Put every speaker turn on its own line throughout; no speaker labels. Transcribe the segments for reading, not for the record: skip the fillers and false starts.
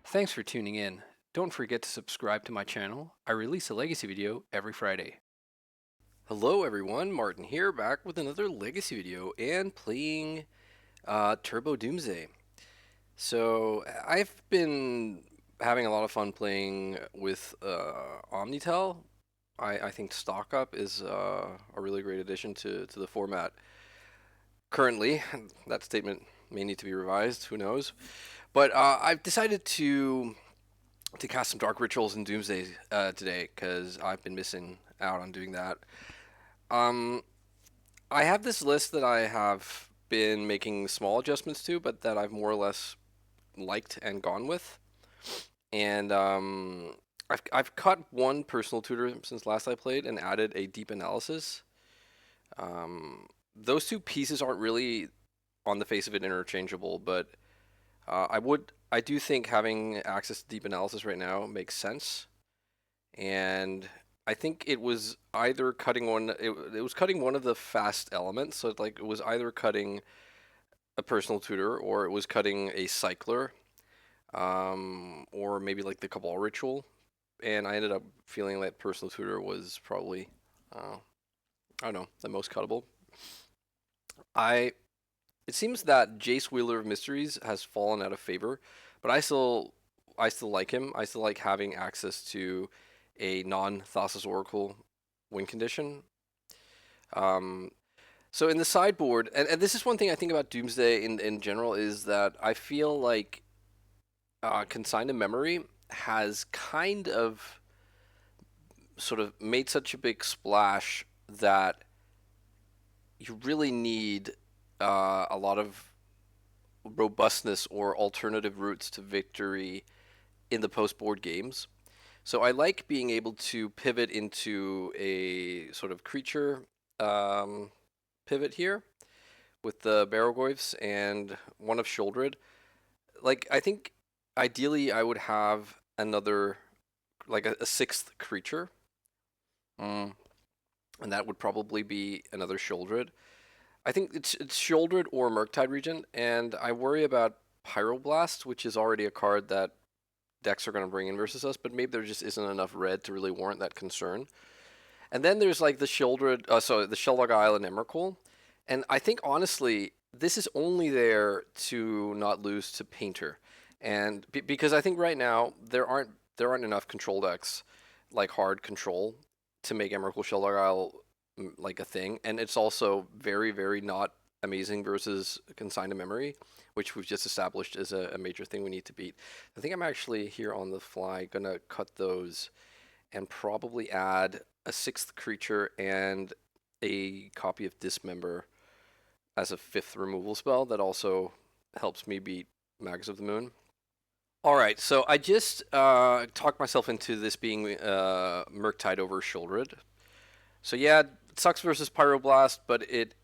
Thanks for tuning in. Don't forget to subscribe to my channel. I release a legacy video every Friday. Hello everyone, Martin here, back with another legacy video and playing Turbo Doomsday. So I've been having a lot of fun playing with Omnitel. I think Stock Up is a really great addition to the format. Currently, that statement may need to be revised, who knows. But I've decided to cast some Dark Rituals in Doomsday today because I've been missing out on doing that. Um, I have this list that I have been making small adjustments to, but that I've more or less liked and gone with. And I've cut one personal tutor since last I played and added a deep analysis. Those two pieces aren't really on the face of it interchangeable, but I do think having access to deep analysis right now makes sense. And I think it was either cutting it was cutting one of the fast elements, so like it was either cutting a personal tutor or it was cutting a cycler, or maybe like the Cabal ritual. And I ended up feeling that personal tutor was probably, I don't know, the most cuttable. I It seems that Jace Wielder of Mysteries has fallen out of favor, but I still like him. I still like having access to a non-Thassa's Oracle win condition. Um, so in the sideboard, and this is one thing I think about Doomsday in general, is that I feel like Consign to Memory has kind of sort of made such a big splash that you really need a lot of robustness or alternative routes to victory in the post board games. So I like being able to pivot into a sort of creature um, pivot here with the Barrowgoyfs and one of Shouldred. Like I think ideally I would have another like a sixth creature, mm. and that would probably be another Shouldred. I think it's Shouldred or Murktide Regent, and I worry about Pyroblast, which is already a card that decks are going to bring in versus us, but maybe there just isn't enough red to really warrant that concern. And then there's like the Shieldred, the Sheldog Isle and Emrakul, and I think honestly this is only there to not lose to Painter, and because I think right now there aren't enough control decks like hard control to make Emrakul Sheldog Isle like a thing, and it's also very not amazing versus Consign to Memory, which we've just established is a major thing we need to beat. I think I'm actually here on the fly gonna cut those and probably add a sixth creature and a copy of Dismember as a fifth removal spell that also helps me beat Mags of the Moon. All right, so I just talked myself into this being Murktide over Shouldred. So yeah, it sucks versus Pyroblast, but it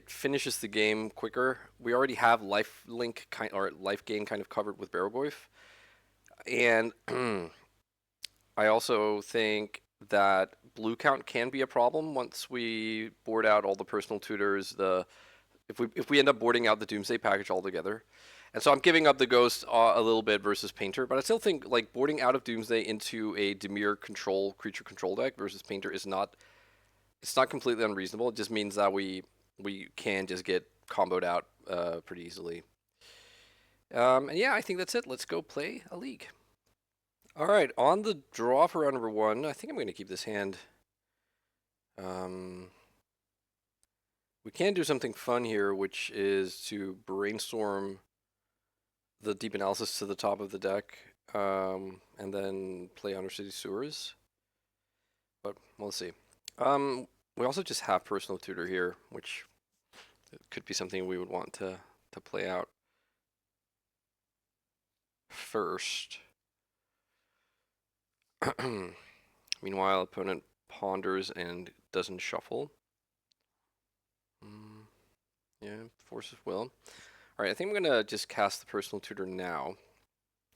finishes the game quicker. We already have life link kind or life gain kind of covered with Barrowgoyf, and I also think that blue count can be a problem once we board out all the personal tutors. If we end up boarding out the Doomsday package altogether, and so I'm giving up the Ghost a little bit versus Painter, but I still think like boarding out of Doomsday into a Dimir control creature control deck versus Painter is not it's not completely unreasonable. It just means that we can just get comboed out pretty easily. And yeah, I think that's it. Let's go play a league. All right, on the draw for round number one, I think I'm going to keep this hand. We can do something fun here, which is to brainstorm the deep analysis to the top of the deck, and then play Undercity Sewers. But we'll see. We also just have Personal Tutor here, which could be something we would want to play out first. Meanwhile, opponent ponders and doesn't shuffle. Yeah, force of will. All right, I think I'm gonna just cast the Personal Tutor now.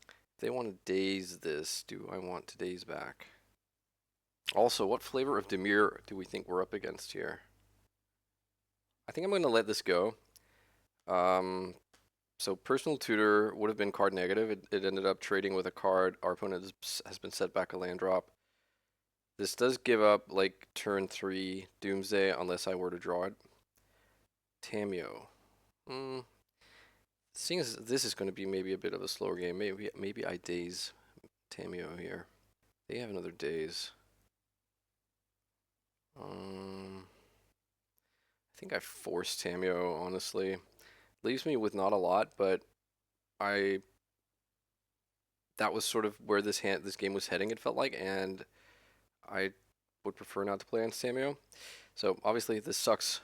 If they want to daze this, do I want to daze back? Also, what flavor of Dimir do we think we're up against here? I think I'm gonna let this go. So personal tutor would have been card negative. It ended up trading with a card. Our opponent has been set back a land drop. This does give up like turn 3 Doomsday unless I were to draw it. Tameo. Seeing as this is going to be maybe a bit of a slower game, maybe I daze Tameo here. They have another daze. I think I forced Tameo, honestly. Leaves me with not a lot, but I that was sort of where this game was heading, it felt like, and I would prefer not to play on Tameo. So obviously this sucks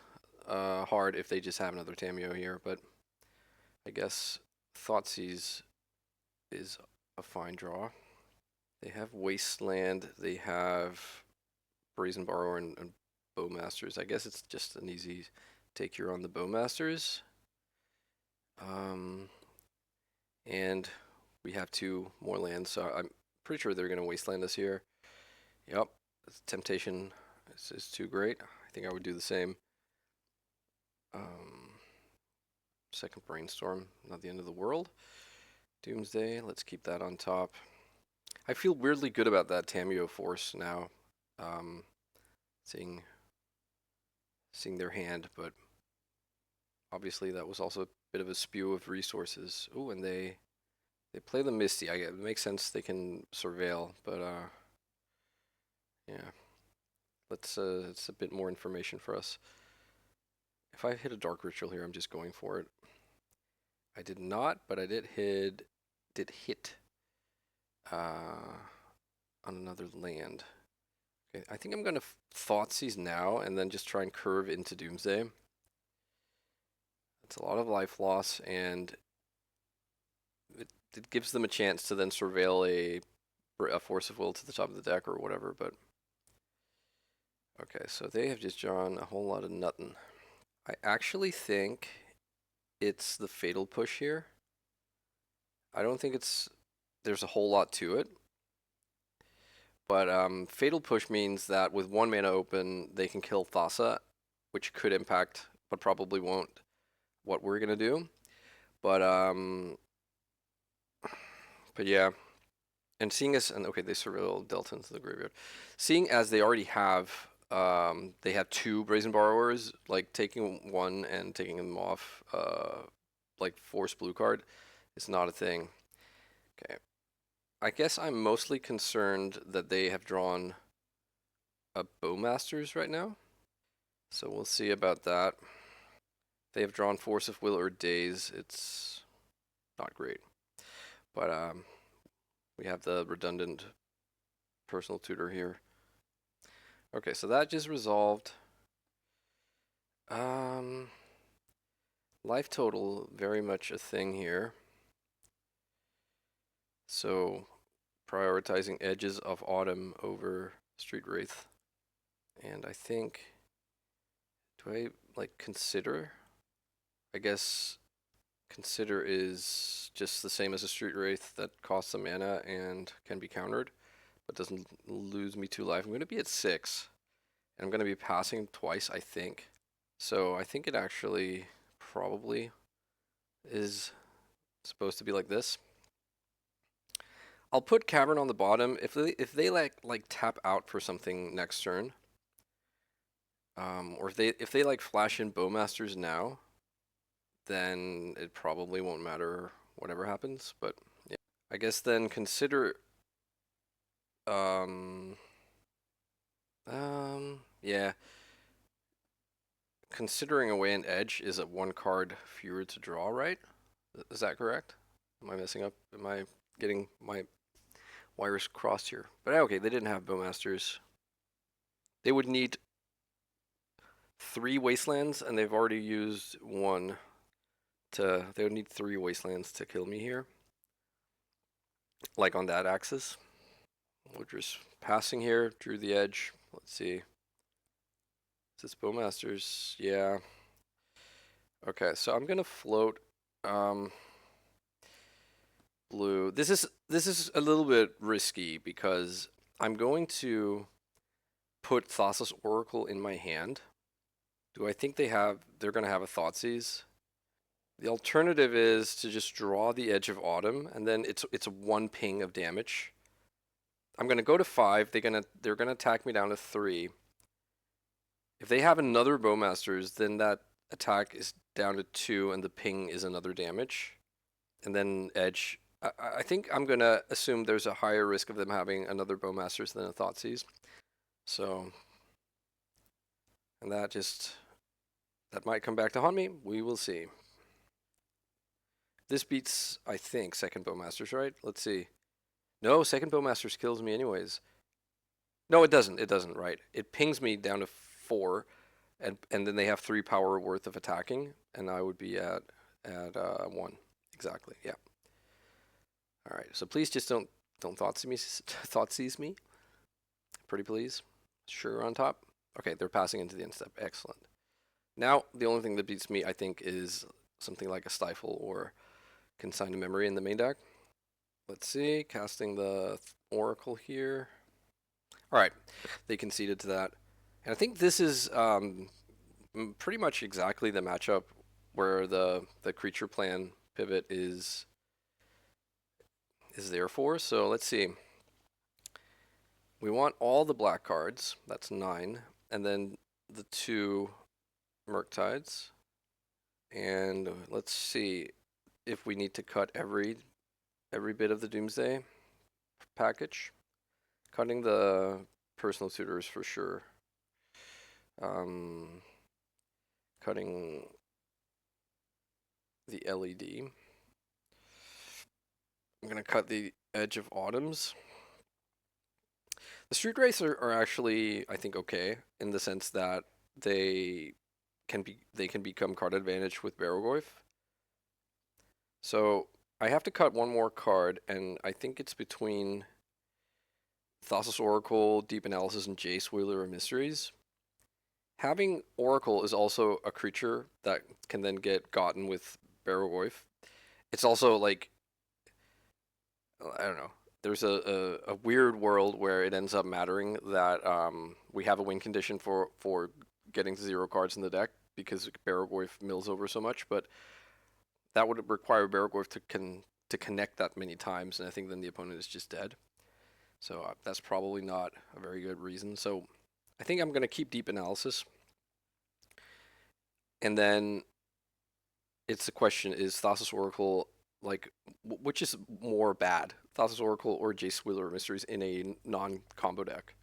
hard if they just have another Tameo here, but I guess Thoughtseize is a fine draw. They have Wasteland, they have Brazen Borrower and Bowmasters. I guess it's just an easy take here on the Bowmasters. And we have 2 more lands, so I'm pretty sure they're going to Wasteland us here. Yep, Temptation is too great. I think I would do the same. Second Brainstorm, not the end of the world. Doomsday, let's keep that on top. I feel weirdly good about that Tameo Force now. Seeing their hand, but obviously that was also a bit of a spew of resources. Ooh, and they play the Misty. It makes sense they can surveil, but yeah. It's a bit more information for us. If I hit a Dark Ritual here, I'm just going for it. I did not, but I did hit on another land. Okay, I think I'm gonna Thoughtseize now and then just try and curve into Doomsday. It's a lot of life loss, and it gives them a chance to then surveil a Force of Will to the top of the deck or whatever, but okay, so they have just drawn a whole lot of nothing. I actually think it's the Fatal Push here. I don't think there's a whole lot to it, but Fatal Push means that with 1 mana open, they can kill Thassa, which could impact, but probably won't, what we're gonna do. But yeah, and seeing as okay, they surveil Delta into the graveyard. Seeing as they already have they have 2 Brazen Borrowers, like taking 1 and taking them off like force blue card is not a thing. Okay. I guess I'm mostly concerned that they have drawn a Bowmasters right now. So we'll see about that. They have drawn Force of Will or Daze. It's not great. But we have the redundant personal tutor here. Okay, so that just resolved. Life total, very much a thing here. So prioritizing Edges of Autumn over Street Wraith. And I think, do I like Consider? I guess Consider is just the same as a Street Wraith that costs a mana and can be countered, but doesn't lose me 2 life. I'm going to be at 6, and I'm going to be passing twice, I think. So I think it actually probably is supposed to be like this. I'll put Cavern on the bottom. If they like tap out for something next turn, or if they like flash in Bowmasters now, then it probably won't matter whatever happens. But yeah, I guess then Consider. Yeah. Considering Away an Edge is at 1 card fewer to draw, right? Is that correct? Am I messing up? Am I getting my wires crossed here? But okay, they didn't have Bowmasters. They would need 3 Wastelands, and they've already used 1 to. They would need 3 Wastelands to kill me here. Like on that axis. We're just passing here, drew the edge. Let's see. Is this Bowmasters? Yeah. Okay, so I'm gonna float blue. This is a little bit risky because I'm going to put Thassa's Oracle in my hand. Do I think they're gonna have a Thoughtseize? The alternative is to just draw the Edge of Autumn, and then it's a one ping of damage. I'm gonna go to 5. They're gonna attack me down to 3. If they have another Bowmasters, then that attack is down to 2, and the ping is another damage. And then Edge. I think I'm gonna assume there's a higher risk of them having another Bowmasters than a Thoughtseize. So, and that might come back to haunt me. We will see. This beats, I think, second Bowmasters, right? Let's see. No, second Bowmasters kills me anyways. No, it doesn't. It doesn't, right? It pings me down to 4, and then they have 3 power worth of attacking, and I would be at 1. Exactly. Yeah. All right. So please just don't Thoughtseize me. Pretty please. Sure on top. Okay, they're passing into the end step. Excellent. Now the only thing that beats me, I think, is something like a Stifle or Consign to Memory in the main deck. Let's see. Casting the Oracle here. All right, they conceded to that, and I think this is pretty much exactly the matchup where the creature plan pivot is there for. So let's see. We want all the black cards. That's 9, and then the 2 Murktides. And let's see if we need to cut every bit of the Doomsday package. Cutting the personal tutors for sure. Cutting the LED. I'm gonna cut the Edge of Autumns. The Street Wraiths are actually, I think, okay in the sense that they can become card advantage with Barrowgoyf. So I have to cut one more card, and I think it's between Thassa's Oracle, Deep Analysis, and Jace, Wielder of Mysteries. Having Oracle is also a creature that can then get gotten with Barrowgoyf. It's also like, I don't know. There's a weird world where it ends up mattering that we have a win condition for getting to 0 cards in the deck because Barrowgoyf mills over so much, but that would require Barrowgoyf to connect that many times, and I think then the opponent is just dead. So that's probably not a very good reason. So I think I'm going to keep Deep Analysis. And then it's the question, is Thassa's Oracle, like, which is more bad? Thassa's Oracle or Jace, Wielder of Mysteries in a non-combo deck?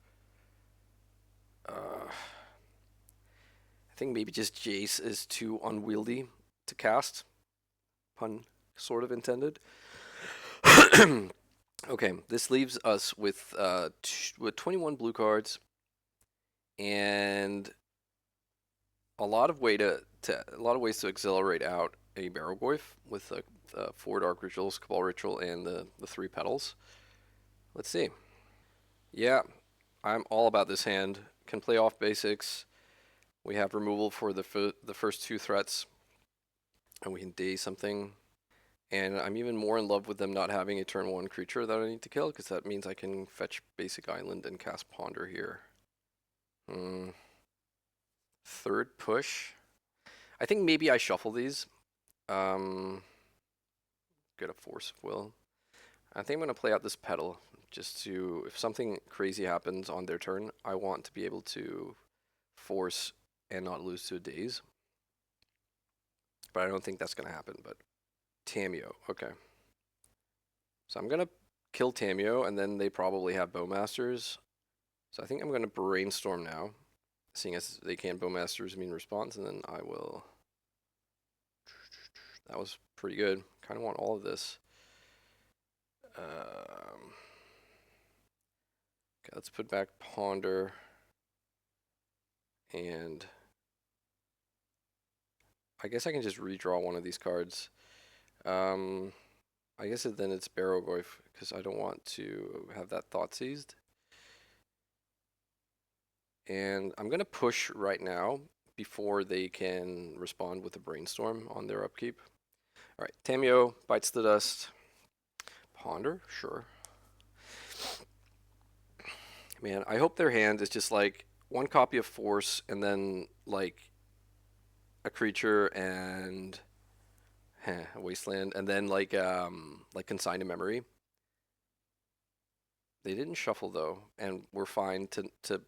I think maybe just Jace is too unwieldy to cast. Pun sort of intended. Okay, this leaves us with 21 blue cards and a lot of ways to accelerate out a Barrowgoyf with the 4 Dark Rituals, Cabal Ritual, and the 3 Petals. Let's see. Yeah, I'm all about this hand. Can play off basics. We have removal for the first 2 threats, and we can day something. And I'm even more in love with them not having a turn 1 creature that I need to kill, because that means I can fetch Basic Island and cast Ponder here. Third push. I think maybe I shuffle these. Get a Force of Will. I think I'm going to play out this Petal, just to, if something crazy happens on their turn, I want to be able to force and not lose to a Daze. But I don't think that's going to happen, but Tamiyo, okay. So I'm going to kill Tamiyo, and then they probably have Bowmasters. So I think I'm going to Brainstorm now, seeing as they can't Bowmasters immune response, and then I will... That was pretty good. Kind of want all of this. Okay, let's put back Ponder. And I guess I can just redraw one of these cards. I guess then it's Barrowgoyf, because I don't want to have that Thoughtseized. And I'm going to push right now before they can respond with a Brainstorm on their upkeep. All right, Tamiyo bites the dust. Ponder, sure. Man, I hope their hand is just like 1 copy of Force and then like a creature and Wasteland, and then like Consign to Memory. They didn't shuffle though, and we're fine to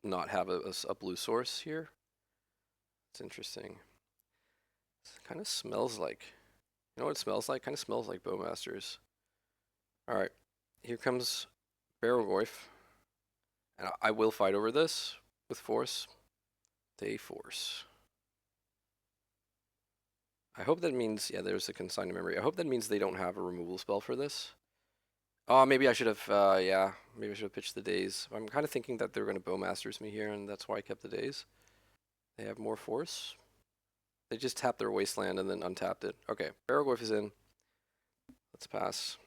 not have a blue source here. It's interesting. It kind of smells like, you know what it smells like? Kind of smells like Bowmasters. All right, here comes Barrowgoyf, and I will fight over this with force. They force. I hope that means, yeah, there's a Consign to Memory. I hope that means they don't have a removal spell for this. Oh, maybe I should have, yeah, maybe I should have pitched the Daze. I'm kind of thinking that they're going to Bowmasters me here, and that's why I kept the Daze. They have more force. They just tapped their Wasteland and then untapped it. Okay, Barrowgoyf is in. Let's pass.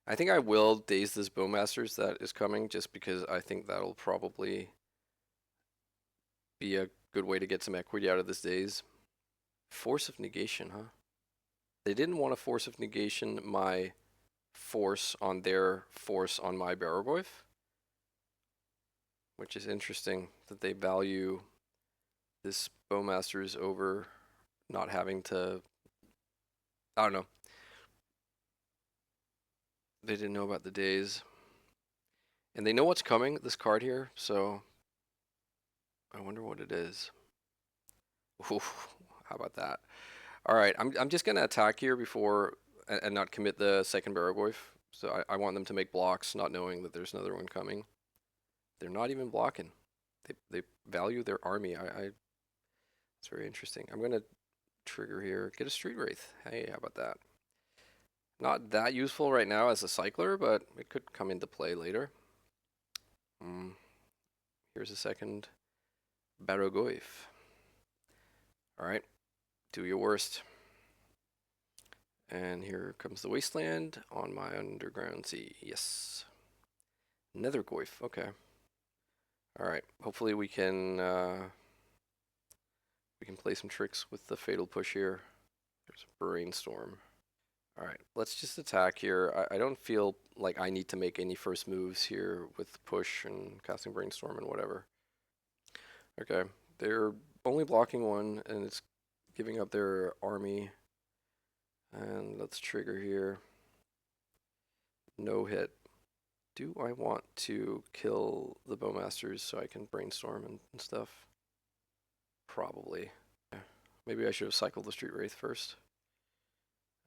I think I will Daze this Bowmasters that is coming, just because I think that'll probably be a good way to get some equity out of this Daze. Force of Negation, huh? They didn't want to Force of Negation my force on their force on my Barrowgoyf, which is interesting that they value this Bowmasters over not having to, I don't know. They didn't know about the Daze. And they know what's coming, this card here, so I wonder what it is. Ooh, how about that? All right, I'm just gonna attack here before and not commit the second Barrowgoyf. So I want them to make blocks, not knowing that there's another one coming. They're not even blocking. They value their army. It's very interesting. I'm gonna trigger here. Get a Street Wraith. Hey, how about that? Not that useful right now as a cycler, but it could come into play later. Here's a second Barrowgoyf. Alright, do your worst. And here comes the Wasteland on my Underground Sea. Yes. Nethergoyf, okay. Alright, hopefully we can play some tricks with the Fatal Push here. There's a Brainstorm. Alright, let's just attack here. I don't feel like I need to make any first moves here with Push and casting Brainstorm and whatever. Okay, they're only blocking one, and it's giving up their army. And let's trigger here. No hit. Do I want to kill the Bowmasters so I can Brainstorm and stuff? Probably. Maybe I should have cycled the Street Wraith first.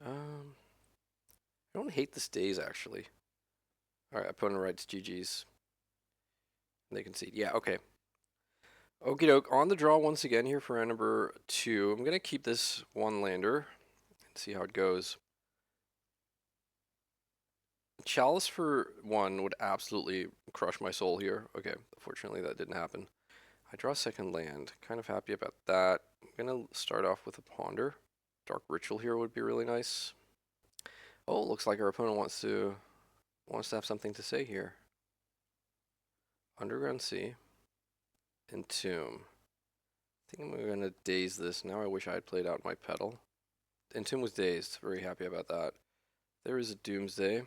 I don't hate this Daze, actually. Alright, opponent writes GG's. And they concede. Yeah, okay. Okie doke. On the draw once again here for round number 2. I'm going to keep this one lander and see how it goes. Chalice for 1 would absolutely crush my soul here. Okay, fortunately that didn't happen. I draw a second land. Kind of happy about that. I'm going to start off with a Ponder. Dark Ritual here would be really nice. Oh, looks like our opponent wants to have something to say here. Underground Sea. Entomb. I think I'm going to Daze this. Now I wish I had played out my Petal. Entomb was dazed. Very happy about that. There is a Doomsday.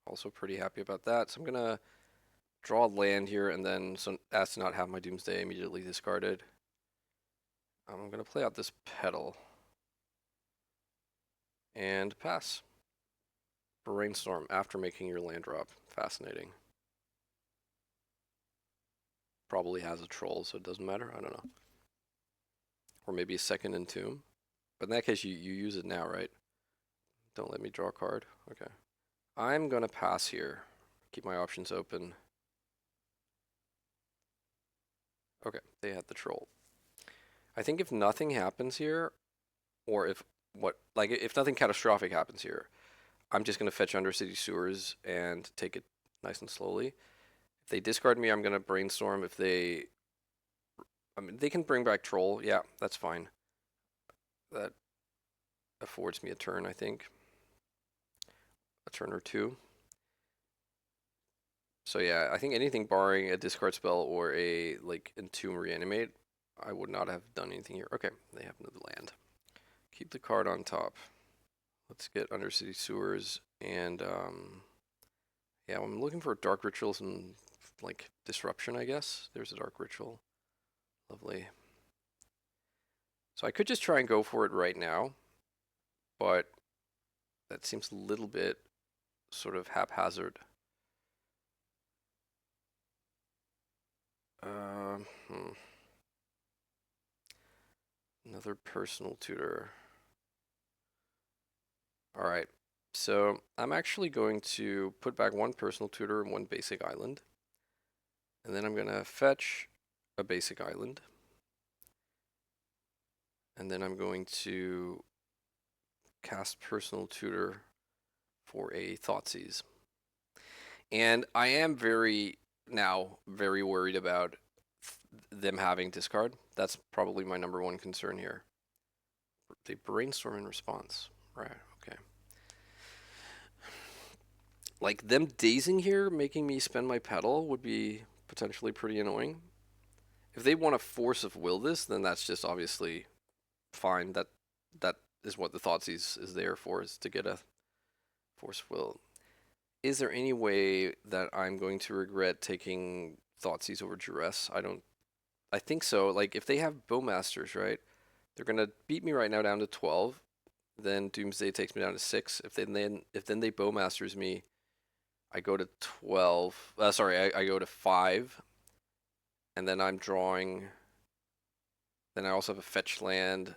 Also pretty happy about that. So I'm going to draw a land here and then as to not have my Doomsday immediately discarded. I'm going to play out this Petal. And pass. Brainstorm after making your land drop. Fascinating. Probably has a troll, so it doesn't matter. I don't know. Or maybe a second Entomb. But in that case, you use it now, right? Don't let me draw a card. Okay. I'm going to pass here. Keep my options open. Okay, they had the troll. I think if nothing happens here, or if nothing catastrophic happens here, I'm just going to fetch Undercity Sewers and take it nice and slowly. If they discard me, I'm going to Brainstorm. If they... I mean, they can bring back Troll. Yeah, that's fine. That affords me a turn, I think. A turn or two. So yeah, I think anything barring a discard spell or a, Entomb Reanimate, I would not have done anything here. Okay, they have another land. Keep the card on top. Let's get Undercity Sewers, and yeah, I'm looking for Dark Rituals and Disruption, I guess. There's a Dark Ritual. Lovely. So I could just try and go for it right now, but that seems a little bit sort of haphazard. Um, hmm. Another personal tutor. All right. So I'm actually going to put back one personal tutor and one basic island. And then I'm going to fetch a basic island. And then I'm going to cast personal tutor for a Thoughtseize. And I am very worried about them having discard. That's probably my number one concern here. They brainstorm in response. Right, okay. Like them dazing here, making me spend my pedal would be potentially pretty annoying. If they want to force of will this, then that's just obviously fine. That is what the Thoughtseize is there for, is to get a force of will. Is there any way that I'm going to regret taking Thoughtseize over Duress? I think so. Like if they have Bowmasters, right? They're gonna beat me right now down to 12. Then Doomsday takes me down to 6. If then they Bowmasters me, I go to 12. Sorry, I go to 5, and then I'm drawing. Then I also have a fetch land.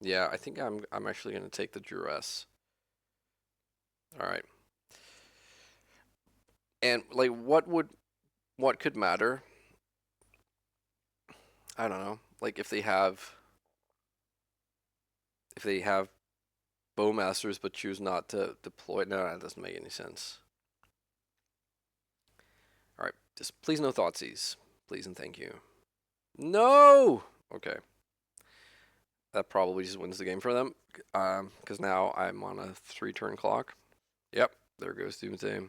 Yeah, I think I'm actually gonna take the Duress. All right. And like, what could matter? I don't know. Like if they have Bowmasters but choose not to deploy. No, that doesn't make any sense. All right, just please no Thoughtseize, please and thank you. No. Okay. That probably just wins the game for them, because now I'm on a 3-turn clock. Yep, there goes Doomsday.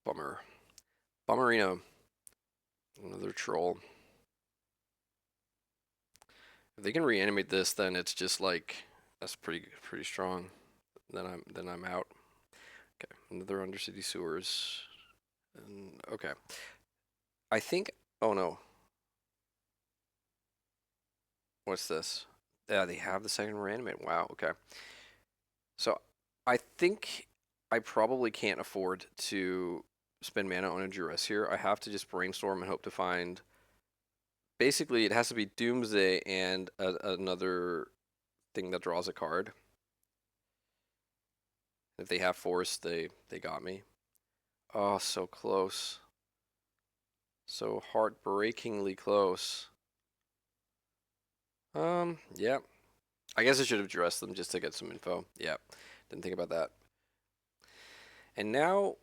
Bummer. Bummerino. Another troll. If they can reanimate this, then it's just like that's pretty strong. Then I'm out. Okay, another Undercity Sewers. And okay, I think. Oh no, what's this? Yeah, they have the second reanimate. Wow. Okay. So I think I probably can't afford to spend mana on a Duress here. I have to just brainstorm and hope to find. Basically, it has to be Doomsday and another thing that draws a card. If they have Force, they got me. Oh, so close. So heartbreakingly close. Yeah. I guess I should have dressed them just to get some info. Yeah, didn't think about that. And now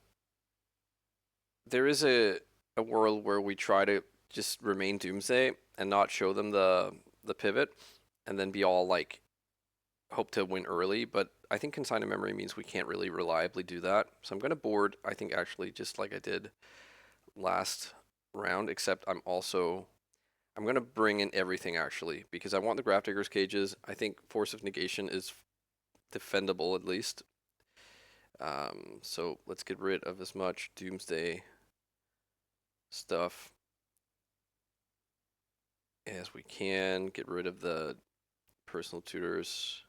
there is a world where we try to just remain Doomsday and not show them the pivot, and then be all like hope to win early. But I think consigned memory means we can't really reliably do that. So I'm gonna board. I think actually just like I did last round, except I'm gonna bring in everything actually because I want the Grafdigger's cages. I think Force of Negation is defendable at least. So let's get rid of as much Doomsday stuff as we can. Get rid of the personal tutors.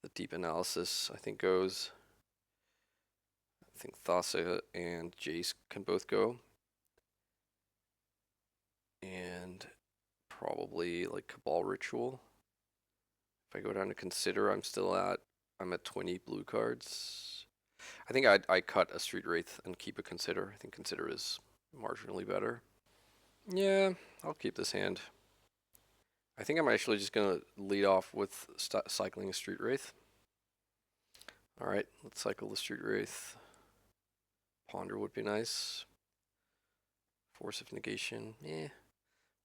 The deep analysis, I think, goes. I think Thassa and Jace can both go. And probably like Cabal Ritual. If I go down to Consider, I'm at 20 blue cards. I think I cut a Street Wraith and keep a Consider. I think Consider is marginally better. Yeah, I'll keep this hand. I think I'm actually just going to lead off with cycling a Street Wraith. Alright, let's cycle the Street Wraith. Ponder would be nice. Force of Negation,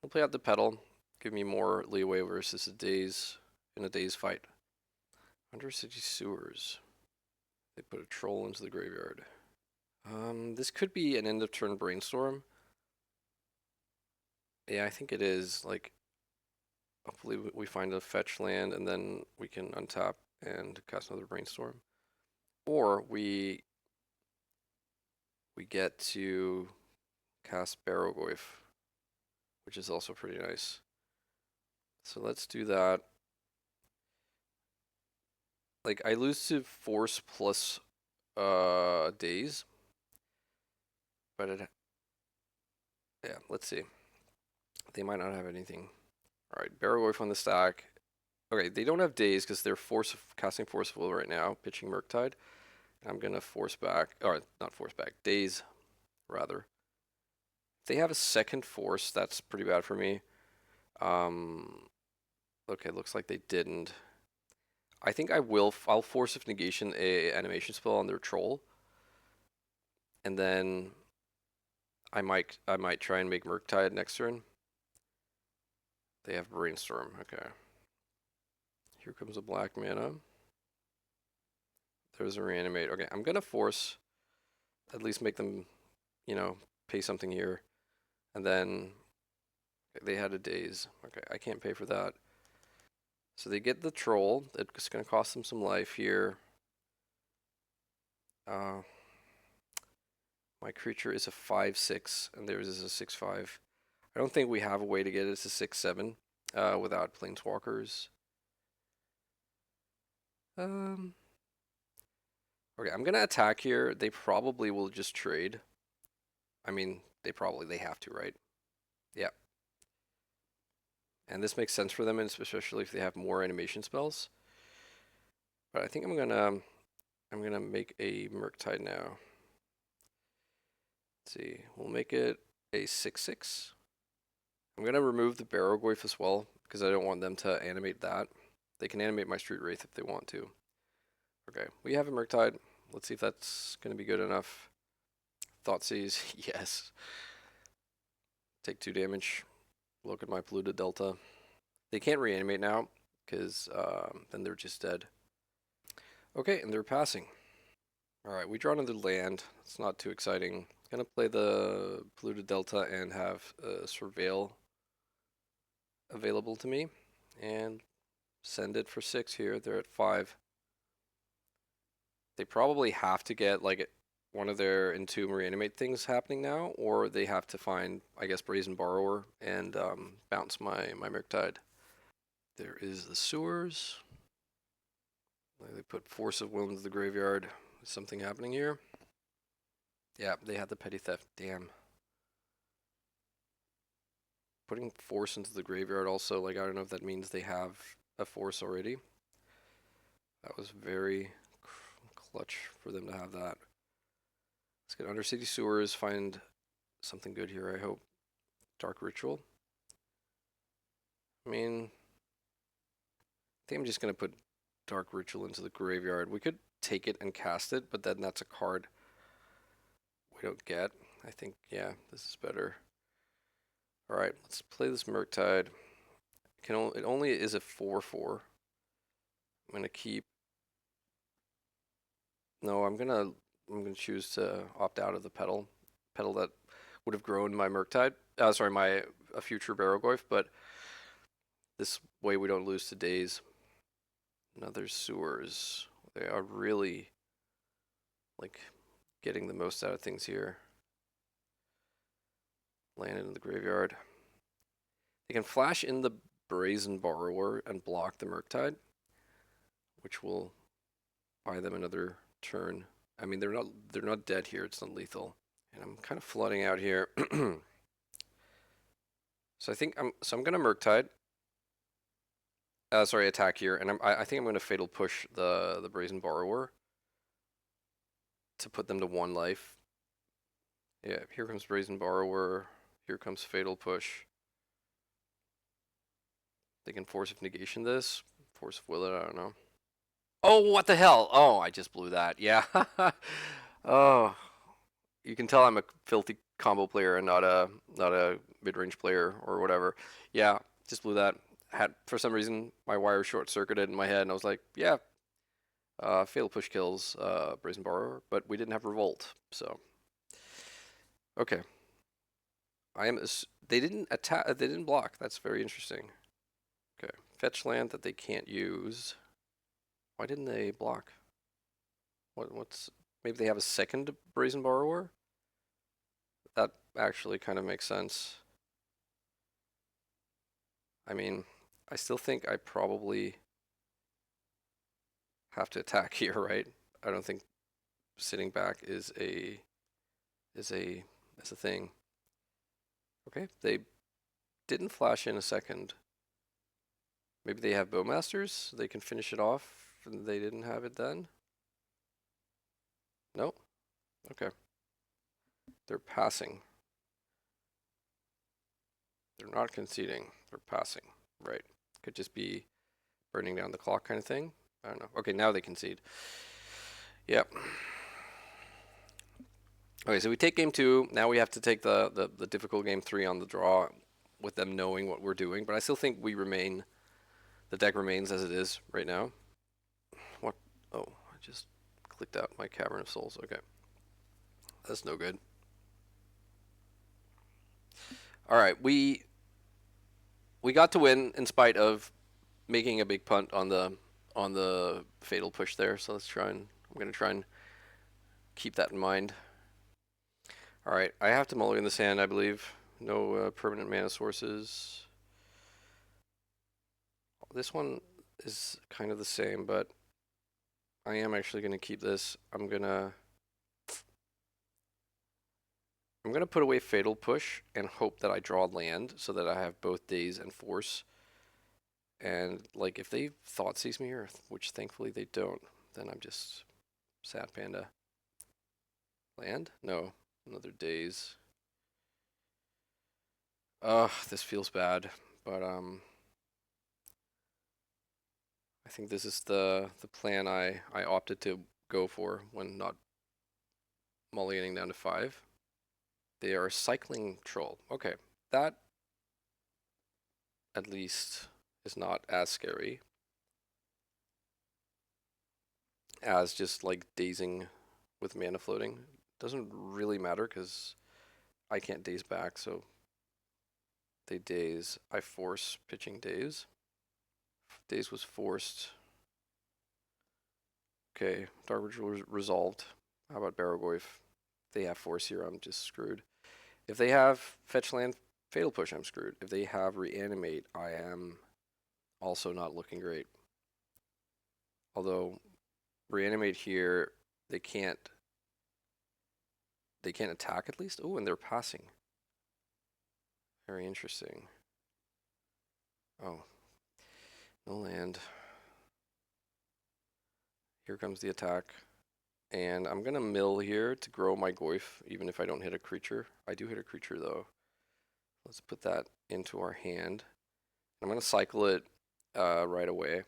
We'll play out the pedal. Give me more leeway versus in a daze fight. Undercity Sewers. They put a troll into the graveyard. This could be an end of turn brainstorm. Yeah, I think it is. Like, hopefully we find a fetch land and then we can untap and cast another brainstorm. Or we get to cast Barrowgoyf, which is also pretty nice. So let's do that. Like, I lose to force plus days. But it, yeah, let's see. They might not have anything. Alright, Barrowgoyf on the stack. Okay, they don't have days because they're casting Force of Will right now, pitching Murktide. I'm gonna force back, or not force back, days, rather. If they have a second force, that's pretty bad for me. Okay, looks like they didn't. I think I'll force of negation a animation spell on their troll. And then I might try and make Murktide next turn. They have Brainstorm, okay. Here comes a black mana. There's a reanimate. Okay, I'm gonna force, at least make them, you know, pay something here. And then they had a daze. Okay, I can't pay for that. So they get the troll. It's gonna cost them some life here. My creature is a 5/6, and theirs is a 6/5. I don't think we have a way to get it to 6/7 without planeswalkers. Okay, I'm gonna attack here. They probably will just trade. I mean, they have to, right? Yeah. And this makes sense for them, especially if they have more animation spells. But I think I'm gonna make a Murktide now. Let's see, we'll make it a 6/6. I'm gonna remove the Barrowgoyf as well because I don't want them to animate that. They can animate my Street Wraith if they want to. Okay, we have a Murktide. Let's see if that's gonna be good enough. Thoughtseize, yes. Take 2 damage. Look at my polluted delta. They can't reanimate now because then they're just dead. Okay, and they're passing. Alright, we draw another land. It's not too exciting. Gonna play the polluted delta and have Surveil available to me. And send it for 6 here. They're at 5. They probably have to get like one of their Entomb reanimate things happening now, or they have to find, I guess, Brazen Borrower and bounce my Murktide. There is the sewers. They put Force of Will into the graveyard. Is something happening here? Yeah, they had the petty theft. Damn. Putting Force into the graveyard also, like, I don't know if that means they have a Force already. That was very clutch for them to have that. Let's get Undercity Sewers, find something good here, I hope. Dark Ritual. I mean, I think I'm just going to put Dark Ritual into the graveyard. We could take it and cast it, but then that's a card we don't get. I think, yeah, this is better. Alright, let's play this Murktide. It only is a 4/4. I'm going to keep... No, I'm gonna choose to opt out of the petal that would have grown my Murktide. Sorry, my a future Barrowgoyf, but this way we don't lose to days. Another sewers. They are really like getting the most out of things here. Land into the graveyard. They can flash in the Brazen Borrower and block the Murktide, which will buy them another turn. I mean, they're not dead here. It's not lethal. And I'm kind of flooding out here. So I think I'm gonna Murktide. Sorry, attack here, and I think I'm gonna Fatal Push the Brazen Borrower to put them to 1 life. Yeah, here comes Brazen Borrower. Here comes Fatal Push. They can Force of Negation this. Force of Will it, I don't know. Oh, what the hell? Oh, I just blew that. Yeah. Oh, you can tell I'm a filthy combo player and not a mid-range player or whatever. Yeah, just blew that. For some reason my wire short-circuited in my head, and I was like, yeah, Fatal Push kills Brazen Borrower, but we didn't have Revolt, so okay. They didn't attack. They didn't block. That's very interesting. Okay, fetch land that they can't use. Why didn't they block? What's maybe they have a second Brazen Borrower? That actually kind of makes sense. I mean, I still think I probably have to attack here, right? I don't think sitting back is a thing. Okay, they didn't flash in a second. Maybe they have bowmasters. They can finish it off. And they didn't have it then. Nope. Okay. They're passing. They're not conceding. They're passing. Right. Could just be burning down the clock kind of thing. I don't know. Okay, now they concede. Yep. Okay, so we take game 2. Now we have to take the difficult game 3 on the draw with them knowing what we're doing. But I still think the deck remains as it is right now. What? Oh, I just clicked out my Cavern of Souls. Okay. That's no good. All right, we got to win in spite of making a big punt on the fatal push there. So I'm gonna try and keep that in mind. All right, I have to mulligan this hand, I believe. No permanent mana sources. This one is kind of the same, but I am actually gonna keep this. I'm gonna put away fatal push and hope that I draw land so that I have both daze and force. And like if they thought seize me here, which thankfully they don't, then I'm just sad panda. Land? No. Another daze. Ugh, this feels bad, but I think this is the plan I opted to go for when not mulliganing down to 5. They are cycling troll. Okay, that at least is not as scary as just like dazing with mana floating. Doesn't really matter because I can't daze back, so they daze. I force pitching daze. Daze was forced. Okay, Dark Ritual resolved. How about Barrowgoyf? If they have force here, I'm just screwed. If they have fetch land, fatal push, I'm screwed. If they have reanimate, I am also not looking great. Although reanimate here, they can't attack at least. Oh, and they're passing. Very interesting. Oh, no land. Here comes the attack. And I'm going to mill here to grow my Goyf, even if I don't hit a creature. I do hit a creature, though. Let's put that into our hand. I'm going to cycle it right away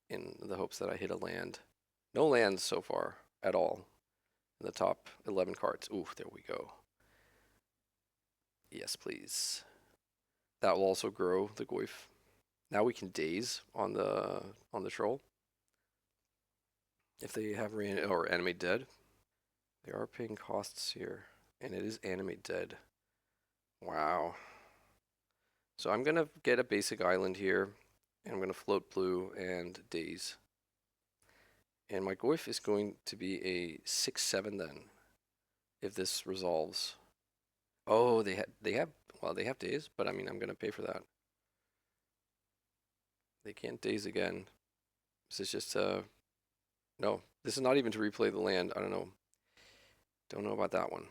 in the hopes that I hit a land. No lands so far at all in the top 11 cards. Ooh, there we go. Yes, please. That will also grow the Goyf. Now we can daze on the troll. If they have or animate dead. They are paying costs here. And it is animate dead. Wow. So I'm going to get a basic island here. And I'm going to float blue and daze. And my Goyf is going to be a 6/7 then. If this resolves. Oh, they have daze, but I mean I'm going to pay for that. They can't daze again. This is just no, this is not even to replay the land. I don't know. Don't know about that one.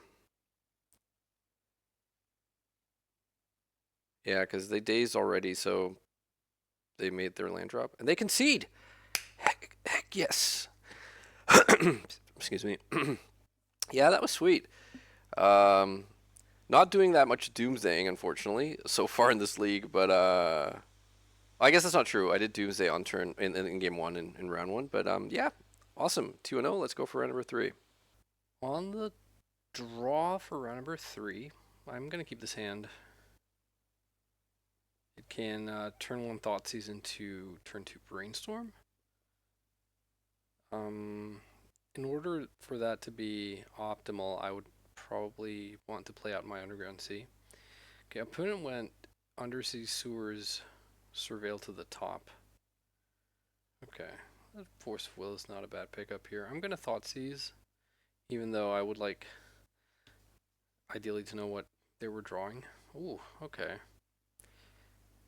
Yeah, because they dazed already, so they made their land drop. And they concede! Heck yes! Excuse me. Yeah, that was sweet. Not doing that much doomsdaying, unfortunately, so far in this league, but I guess that's not true. I did doomsday on turn in game 1 in round 1, but yeah, awesome. 2-0, let's go for round number 3. On the draw for round number 3, I'm going to keep this hand. It can turn 1 Thoughtseize into turn 2 Brainstorm. In order for that to be optimal, I would probably want to play out my Underground Sea. Okay, opponent went Undersea Sewers Surveil to the top. Okay, Force of Will is not a bad pickup here. I'm going to Thoughtseize, even though I would like ideally to know what they were drawing. Ooh, okay.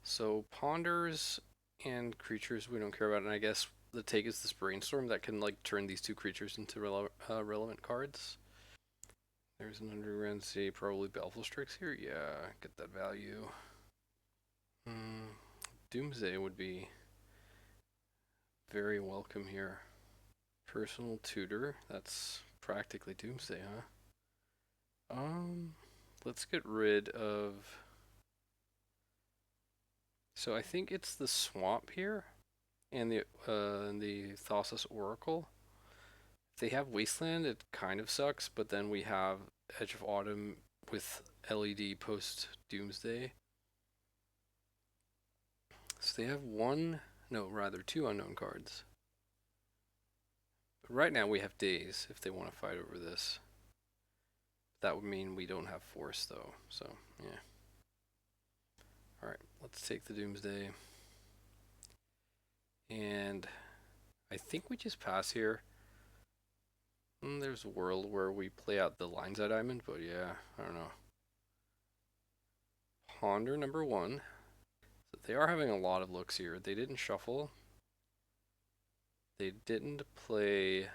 So ponders and creatures we don't care about, and I guess the take is this brainstorm that can like turn these two creatures into relevant cards. There's an underground sea, probably Baleful Strix here. Yeah, get that value. Doomsday would be very welcome here. Personal tutor, that's practically Doomsday, huh? Let's get rid of. So I think it's the swamp here, and the Thassa's Oracle. If they have Wasteland, it kind of sucks, but then we have Edge of Autumn with LED post Doomsday. So they have two unknown cards. But right now we have Days if they want to fight over this. That would mean we don't have Force though, so yeah. Alright, let's take the Doomsday. And I think we just pass here. There's a world where we play out the Lion's Eye Diamond, but yeah, I don't know. Ponder number 1. So they are having a lot of looks here. They didn't shuffle. They didn't play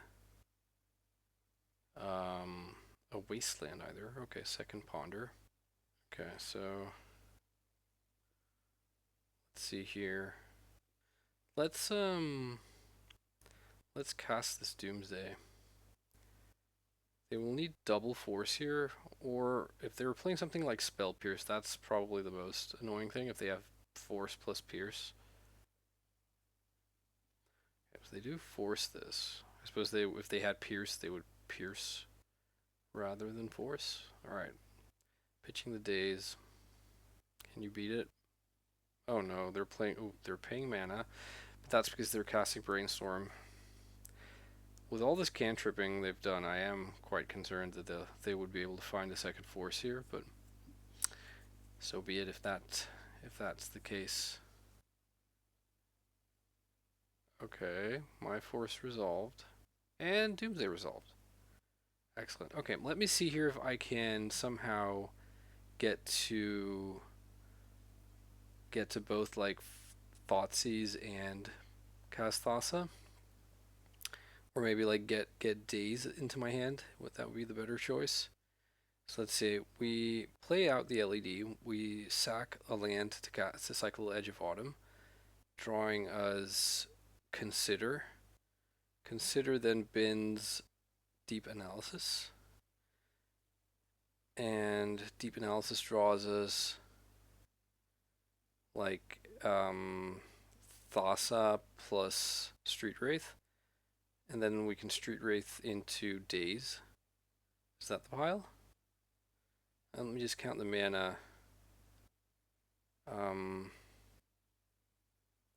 a Wasteland either. Okay, second Ponder. Okay, so let's see here. Let's cast this Doomsday. They will need double force here, or if they were playing something like Spell Pierce, that's probably the most annoying thing if they have force plus pierce. If they do force this, I suppose if they had pierce, they would pierce rather than force. Alright. Pitching the Days. Can you beat it? Oh no, they're paying mana. But that's because they're casting Brainstorm. With all this cantripping they've done, I am quite concerned that they would be able to find a second force here, but so be it if that's the case. Okay, my force resolved. And Doomsday resolved. Excellent. Okay, let me see here if I can somehow get to both like Thoughtseize and cast Thassa. Or maybe like get Daze into my hand. That would be the better choice. So let's see. We play out the LED. We sack a land to cycle Edge of Autumn, drawing us Consider. Consider then bins Deep Analysis. And Deep Analysis draws us like Thassa plus Street Wraith. And then we can Street Wraith into Daze. Is that the pile? And let me just count the mana.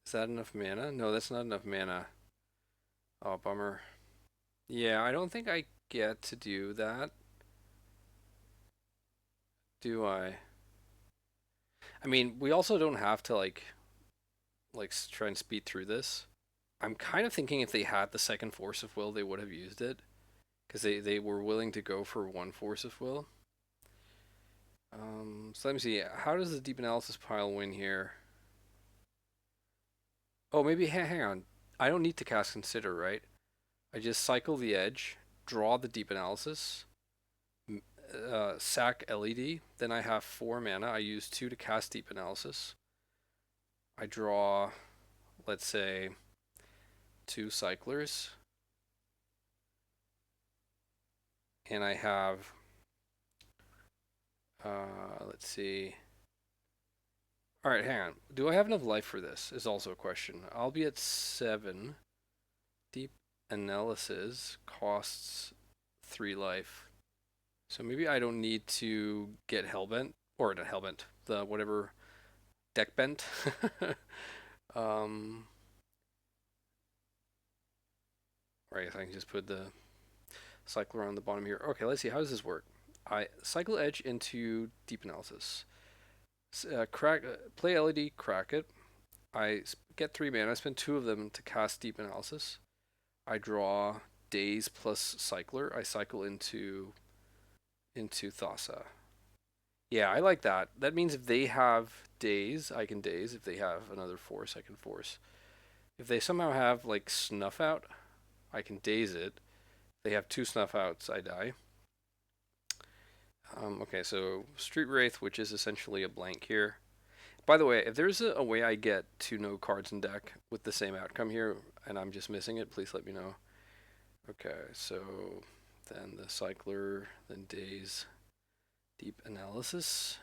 Is that enough mana? No, that's not enough mana. Oh, bummer. Yeah, I don't think I get to do that. Do I? I mean, we also don't have to like try and speed through this. I'm kind of thinking if they had the second Force of Will, they would have used it. Because they were willing to go for one Force of Will. So let me see. How does the Deep Analysis pile win here? Oh, maybe hang on. I don't need to cast Consider, right? I just cycle the Edge, draw the Deep Analysis, sack LED. Then I have 4 mana. I use 2 to cast Deep Analysis. I draw, let's say, 2 cyclers. And I have, let's see. Alright, hang on. Do I have enough life for this? Is also a question. I'll be at 7. Deep Analysis costs 3 life. So maybe I don't need to get Hellbent. Or not Hellbent. The whatever. Deck Bent. Right, I can just put the cycler on the bottom here. Okay, let's see. How does this work? I cycle Edge into Deep Analysis. Play LED, crack it. I get 3 mana. I spend 2 of them to cast Deep Analysis. I draw Daze plus Cycler. I cycle into Thassa. Yeah, I like that. That means if they have daze, I can daze. If they have another force, I can force. If they somehow have like snuff out, I can daze it. If they have two snuff outs, I die. Okay, so Street Wraith, which is essentially a blank here. By the way, if there's a way I get to no cards in deck with the same outcome here, and I'm just missing it, please let me know. Okay, so then the Cycler, then Daze, Deep Analysis.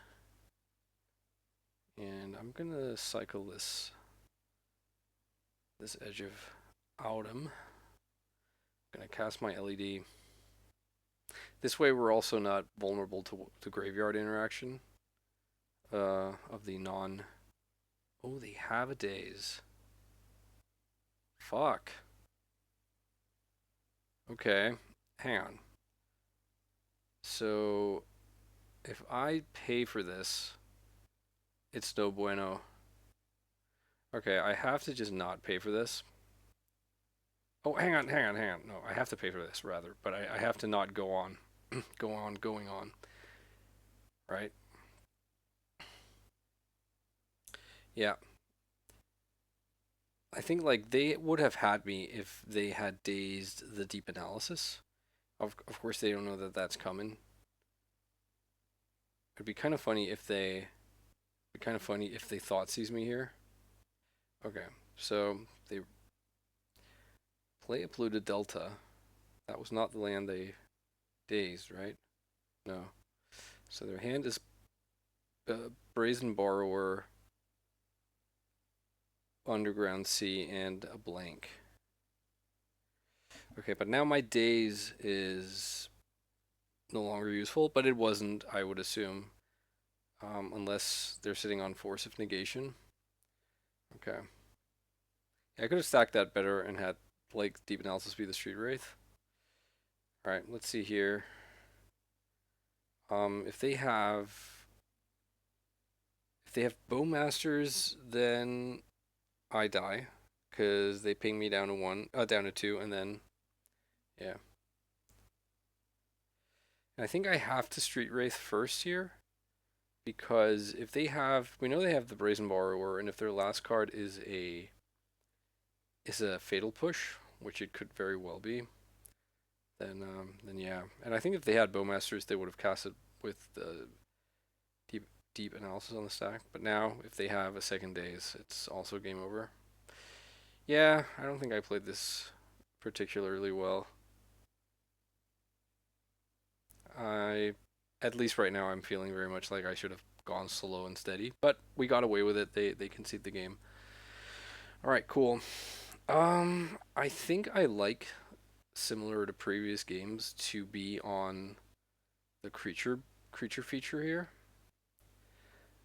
And I'm gonna cycle this Edge of Autumn. I'm gonna cast my LED. This way we're also not vulnerable to graveyard interaction of the non... Oh, they have a Daze. Fuck. Okay, hang on. So, if I pay for this, it's no bueno. Okay, I have to just not pay for this. Oh, hang on. No, I have to pay for this, rather. But I have to not go on. Going on. Right? Yeah. I think, like, they would have had me if they had dazed the deep analysis. Of course, they don't know that that's coming. It'd be kind of funny if they... It'd be kind of funny if they thought sees me here. Okay, so they play a polluted delta. That was not the land they dazed, right? No. So their hand is Brazen Borrower, Underground Sea, and a blank. Okay, but now my daze is no longer useful, but it wasn't, I would assume, unless they're sitting on Force of Negation. Okay. Yeah, I could have stacked that better and had, like, Deep Analysis be the Street Wraith. Alright, let's see here. If they have Bowmasters, then I die because they ping me down to one, down to two, and then yeah. And I think I have to Street Wraith first here because if they have, we know they have the Brazen Borrower, and if their last card is a Fatal Push, which it could very well be, then yeah. And I think if they had Bowmasters, they would have casted with the deep analysis on the stack. But now, if they have a second daze, it's also game over. Yeah, I don't think I played this particularly well. At least right now, I'm feeling very much like I should have gone slow and steady. But we got away with it. They concede the game. All right, cool. I think I like, similar to previous games, to be on the creature feature here.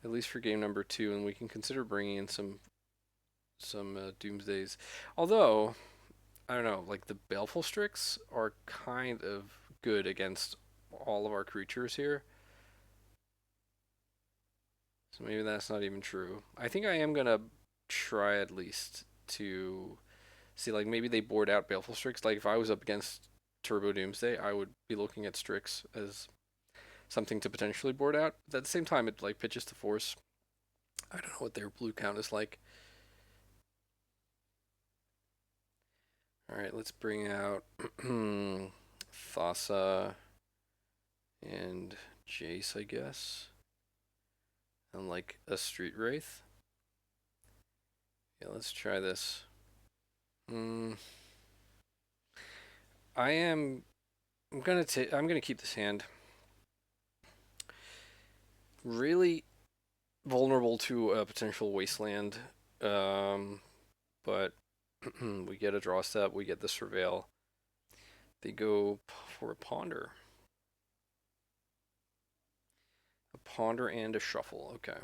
At least for game number 2, and we can consider bringing in some Doomsdays. Although, I don't know, like the Baleful Strix are kind of good against all of our creatures here. So maybe that's not even true. I think I am gonna try at least to see, like, maybe they board out Baleful Strix. Like if I was up against Turbo Doomsday, I would be looking at Strix as something to potentially board out. But at the same time, it like pitches to force. I don't know what their blue count is like. All right, let's bring out Thassa and Jace, I guess. And like a Street Wraith. Yeah, let's try this. I'm gonna keep this hand. Really vulnerable to a potential wasteland. But we get a draw step, we get the surveil. They go for a ponder. A ponder and a shuffle. Okay.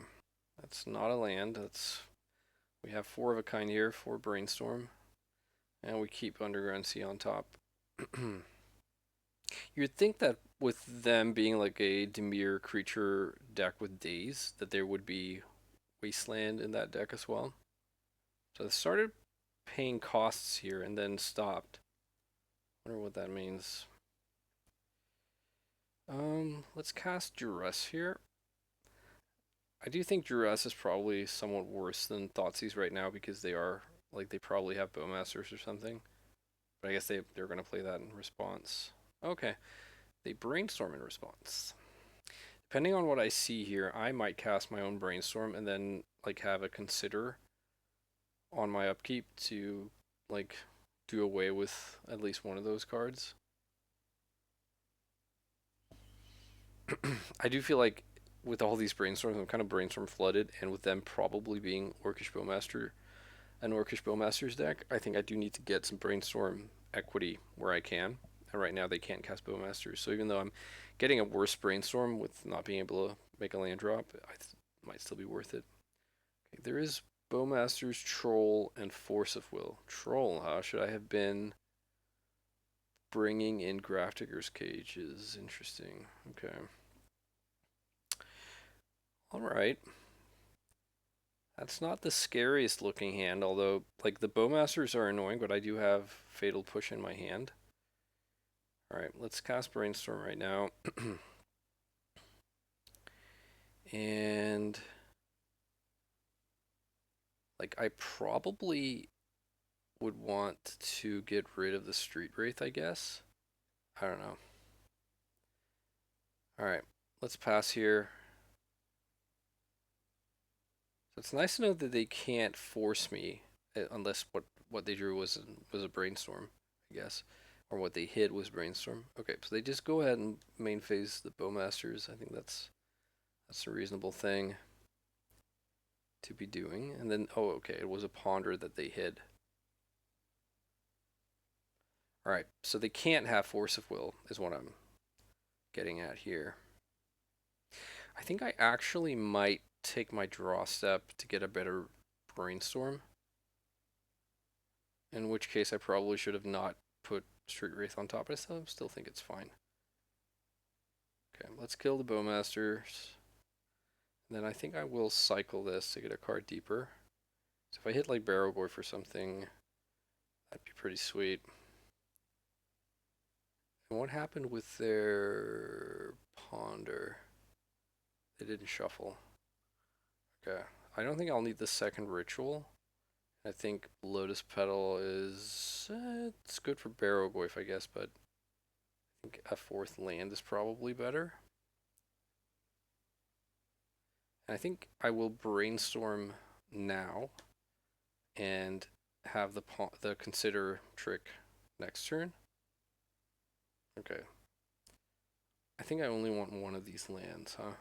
That's not a land. We have 4 of a kind here, 4 brainstorm. And we keep Underground Sea on top. You'd think that with them being like a Dimir creature deck with daze, that there would be Wasteland in that deck as well. So they started paying costs here and then stopped. Wonder what that means. Let's cast Duress here. I do think Duress is probably somewhat worse than Thoughtseize right now because they are like they probably have Bowmasters or something. But I guess they're gonna play that in response. Okay, they brainstorm in response. Depending on what I see here, I might cast my own brainstorm and then like have a consider on my upkeep to like do away with at least one of those cards. I do feel like with all these brainstorms, I'm kind of brainstorm flooded, and with them probably being Orcish Bowmaster, an Orcish Bowmaster's deck, I think I do need to get some brainstorm equity where I can. And right now they can't cast Bowmasters, so even though I'm getting a worse brainstorm with not being able to make a land drop, might still be worth it. Okay, there is Bowmasters, Troll, and Force of Will. Troll, huh? Should I have been bringing in Grafdigger's Cages? Interesting. Okay. Alright. That's not the scariest looking hand, although, like, the Bowmasters are annoying, but I do have Fatal Push in my hand. Alright, let's cast Brainstorm right now. And, like, I probably would want to get rid of the Street Wraith, I guess. I don't know. Alright, let's pass here. So it's nice to know that they can't force me, unless what they drew was a Brainstorm, I guess. Or what they hid was Brainstorm. Okay, so they just go ahead and main phase the Bowmasters. I think that's a reasonable thing to be doing. And then, oh, okay, it was a Ponder that they hid. Alright, so they can't have Force of Will, is what I'm getting at here. I think I actually might take my draw step to get a better Brainstorm. In which case I probably should have not put Street Wraith on top, but I still think it's fine. Okay, let's kill the Bowmasters. And then I think I will cycle this to get a card deeper. So if I hit like Barrowgoyf or something, that'd be pretty sweet. And what happened with their Ponder? They didn't shuffle. Okay, I don't think I'll need the second ritual. I think Lotus Petal is it's good for Barrowgoyf, I guess, but I think a fourth land is probably better. And I think I will Brainstorm now and have the consider trick next turn. Okay. I think I only want one of these lands, huh?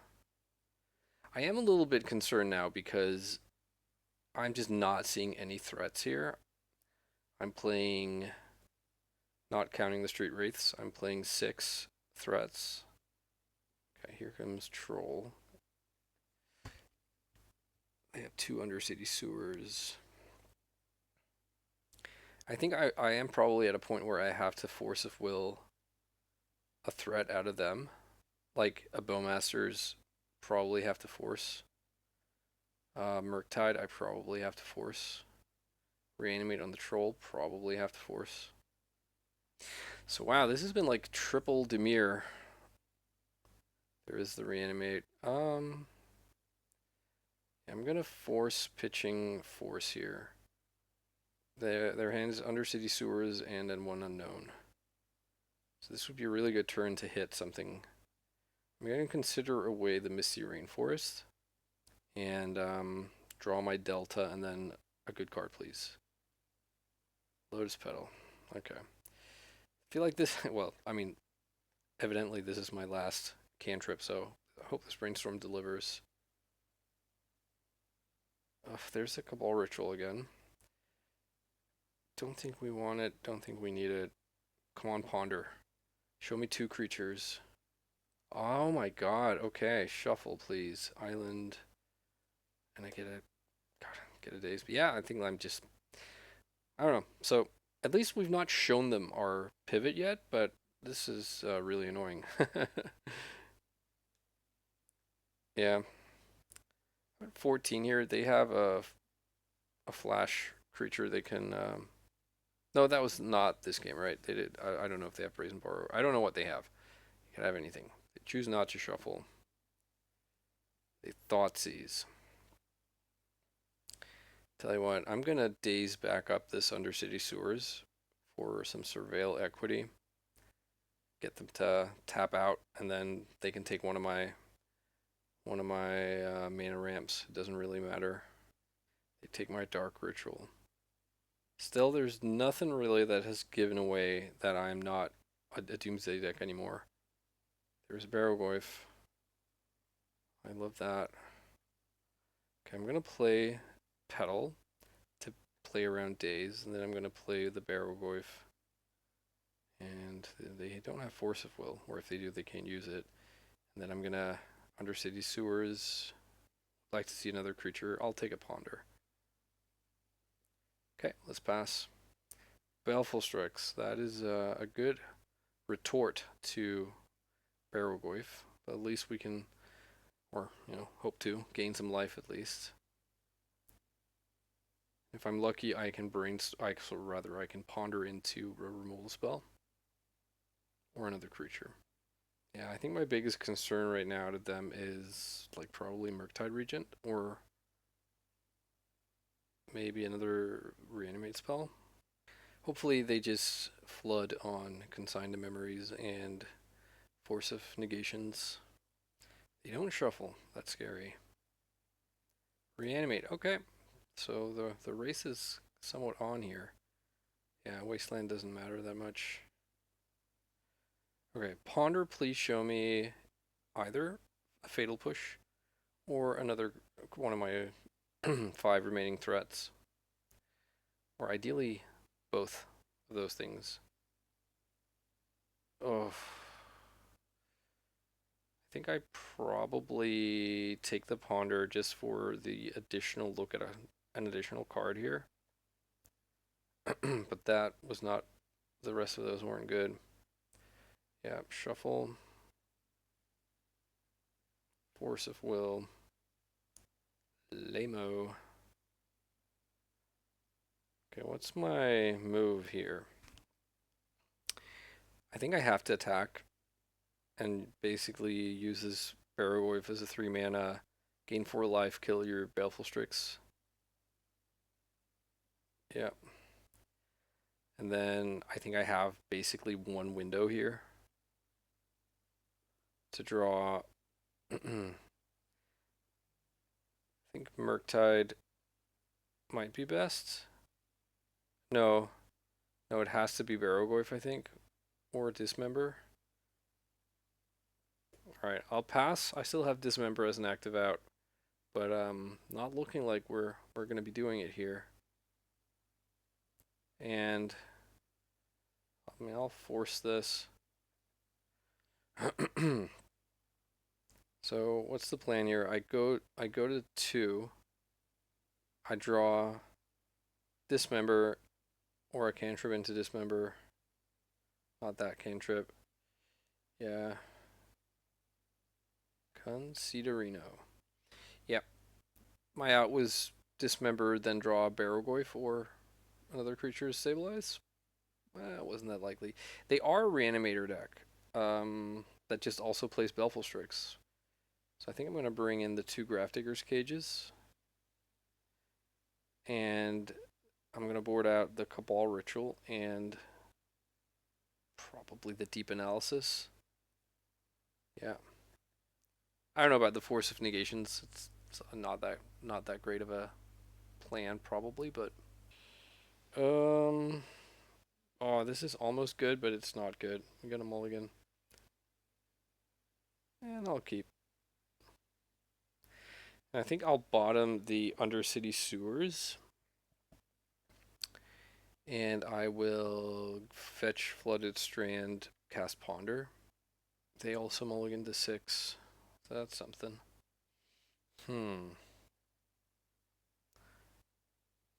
I am a little bit concerned now because I'm just not seeing any threats here. I'm playing, not counting the Street Wraiths, I'm playing 6 threats. Okay, here comes Troll. They have 2 Undercity Sewers. I think I am probably at a point where I have to Force of Will a threat out of them. Like a Bowmasters probably have to force. Murktide I probably have to force. Reanimate on the Troll probably have to force. So wow, this has been like triple Demir. There is the Reanimate. I'm gonna force pitching force here. Their hands Undercity Sewers and then 1 unknown. So this would be a really good turn to hit something. I'm going to consider away the Misty Rainforest and draw my Delta and then a good card, please. Lotus Petal. Okay. I feel like this, well, I mean, evidently this is my last cantrip, so I hope this Brainstorm delivers. There's a Cabal Ritual again. Don't think we want it, don't think we need it. Come on, Ponder. Show me 2 creatures. Oh my god, okay, shuffle please. Island. And I get a daze. But yeah, I think I'm just, I don't know. So at least we've not shown them our pivot yet, but this is really annoying. Yeah. 14 here, they have a flash creature they can, no, that was not this game, right? They did, I don't know if they have Brazen Borrow. I don't know what they have. They could have anything. They choose not to shuffle. They thoughtseize. Tell you what, I'm gonna daze back up this Undercity Sewers for some surveil equity. Get them to tap out, and then they can take one of my mana ramps. It doesn't really matter. They take my Dark Ritual. Still, there's nothing really that has given away that I'm not a Doomsday deck anymore. There's a Barrowgoyf. I love that. Okay, I'm gonna play Petal to play around Daze, and then I'm gonna play the Barrowgoyf. And they don't have Force of Will, or if they do, they can't use it. And then I'm gonna Undercity Sewers. Like to see another creature. I'll take a Ponder. Okay, let's pass. Baleful Strix. That is a good retort to Barrowgoyf. But at least we can, or hope to gain some life at least. If I'm lucky, I can I can ponder into a removal spell or another creature. Yeah, I think my biggest concern right now to them is like probably Murktide Regent or maybe another reanimate spell. Hopefully they just flood on Consign to Memories and Force of Negations. They don't shuffle. That's scary. Reanimate. Okay. So the race is somewhat on here. Yeah, Wasteland doesn't matter that much. Okay, Ponder, please show me either a Fatal Push or another one of my 5 remaining threats. Or ideally, both of those things. Oh, I think I probably take the Ponder just for the additional look at an additional card here. But that was not, the rest of those weren't good. Yeah, shuffle. Force of Will. Lamo. Okay, what's my move here? I think I have to attack and basically use this Barrowgoyf as a 3 mana, gain 4 life, kill your Baleful Strix. Yeah. And then I think I have basically one window here to draw. I think Murktide might be best. No, it has to be Barrowgoyf, I think, or Dismember. Alright, I'll pass. I still have Dismember as an active out, but not looking like we're going to be doing it here. And I mean, I'll force this. So what's the plan here? I go to 2. I draw Dismember or a cantrip into Dismember. Not that cantrip. Yeah. Considerino. Yep. My out was Dismember, then draw a Barrowgoyf or another creature to stabilize. It wasn't that likely. They are a Reanimator deck that just also plays Baleful Strix. So I think I'm going to bring in the 2 Grafdigger's Cages. And I'm going to board out the Cabal Ritual and probably the Deep Analysis. Yeah. I don't know about the Force of Negations. It's not that great of a plan probably, but oh, this is almost good, but it's not good. I'm gonna mulligan. And I'll keep. And I think I'll bottom the Undercity Sewers. And I will fetch Flooded Strand, cast Ponder. They also mulligan to 6. So that's something.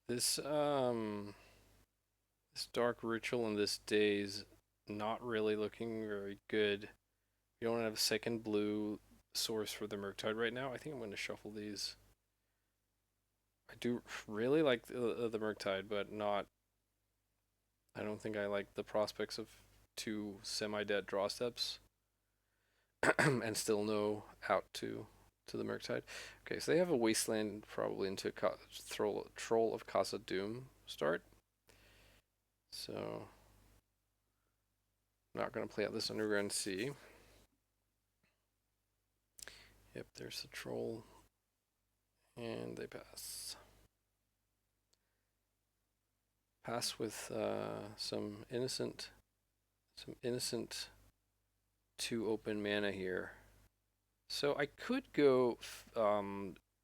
This Dark Ritual in this Daze not really looking very good. You don't have a second blue source for the Murktide right now. I think I'm going to shuffle these. I do really like the Murktide, but not. I don't think I like the prospects of 2 semi-dead draw steps and still no out to to the Murktide. Okay, so they have a Wasteland probably into Troll of Casa Doom start. So, not going to play out this Underground Sea. Yep, there's the Troll. And they pass. Pass with some innocent 2 open mana here. So I could go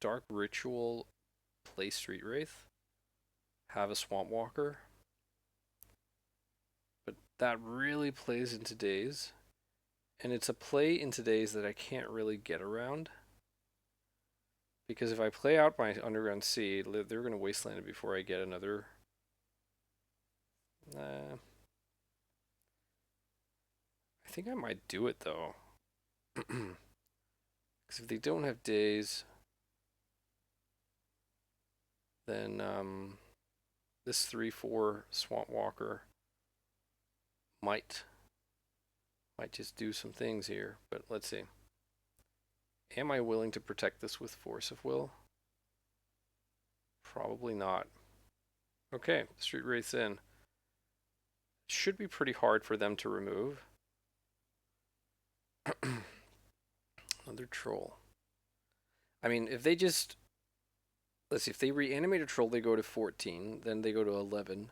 Dark Ritual, play Street Wraith, have a Swamp Walker, but that really plays into Daze, and it's a play into Daze that I can't really get around, because if I play out my Underground Sea, they're going to Wasteland it before I get another. I think I might do it though. Because if they don't have Daze, then this 3/4 Swamp Walker might just do some things here. But let's see. Am I willing to protect this with Force of Will? Probably not. Okay, Street Wraith's in. Should be pretty hard for them to remove. Another Troll. I mean, if they just... Let's see, if they reanimate a Troll, they go to 14. Then they go to 11.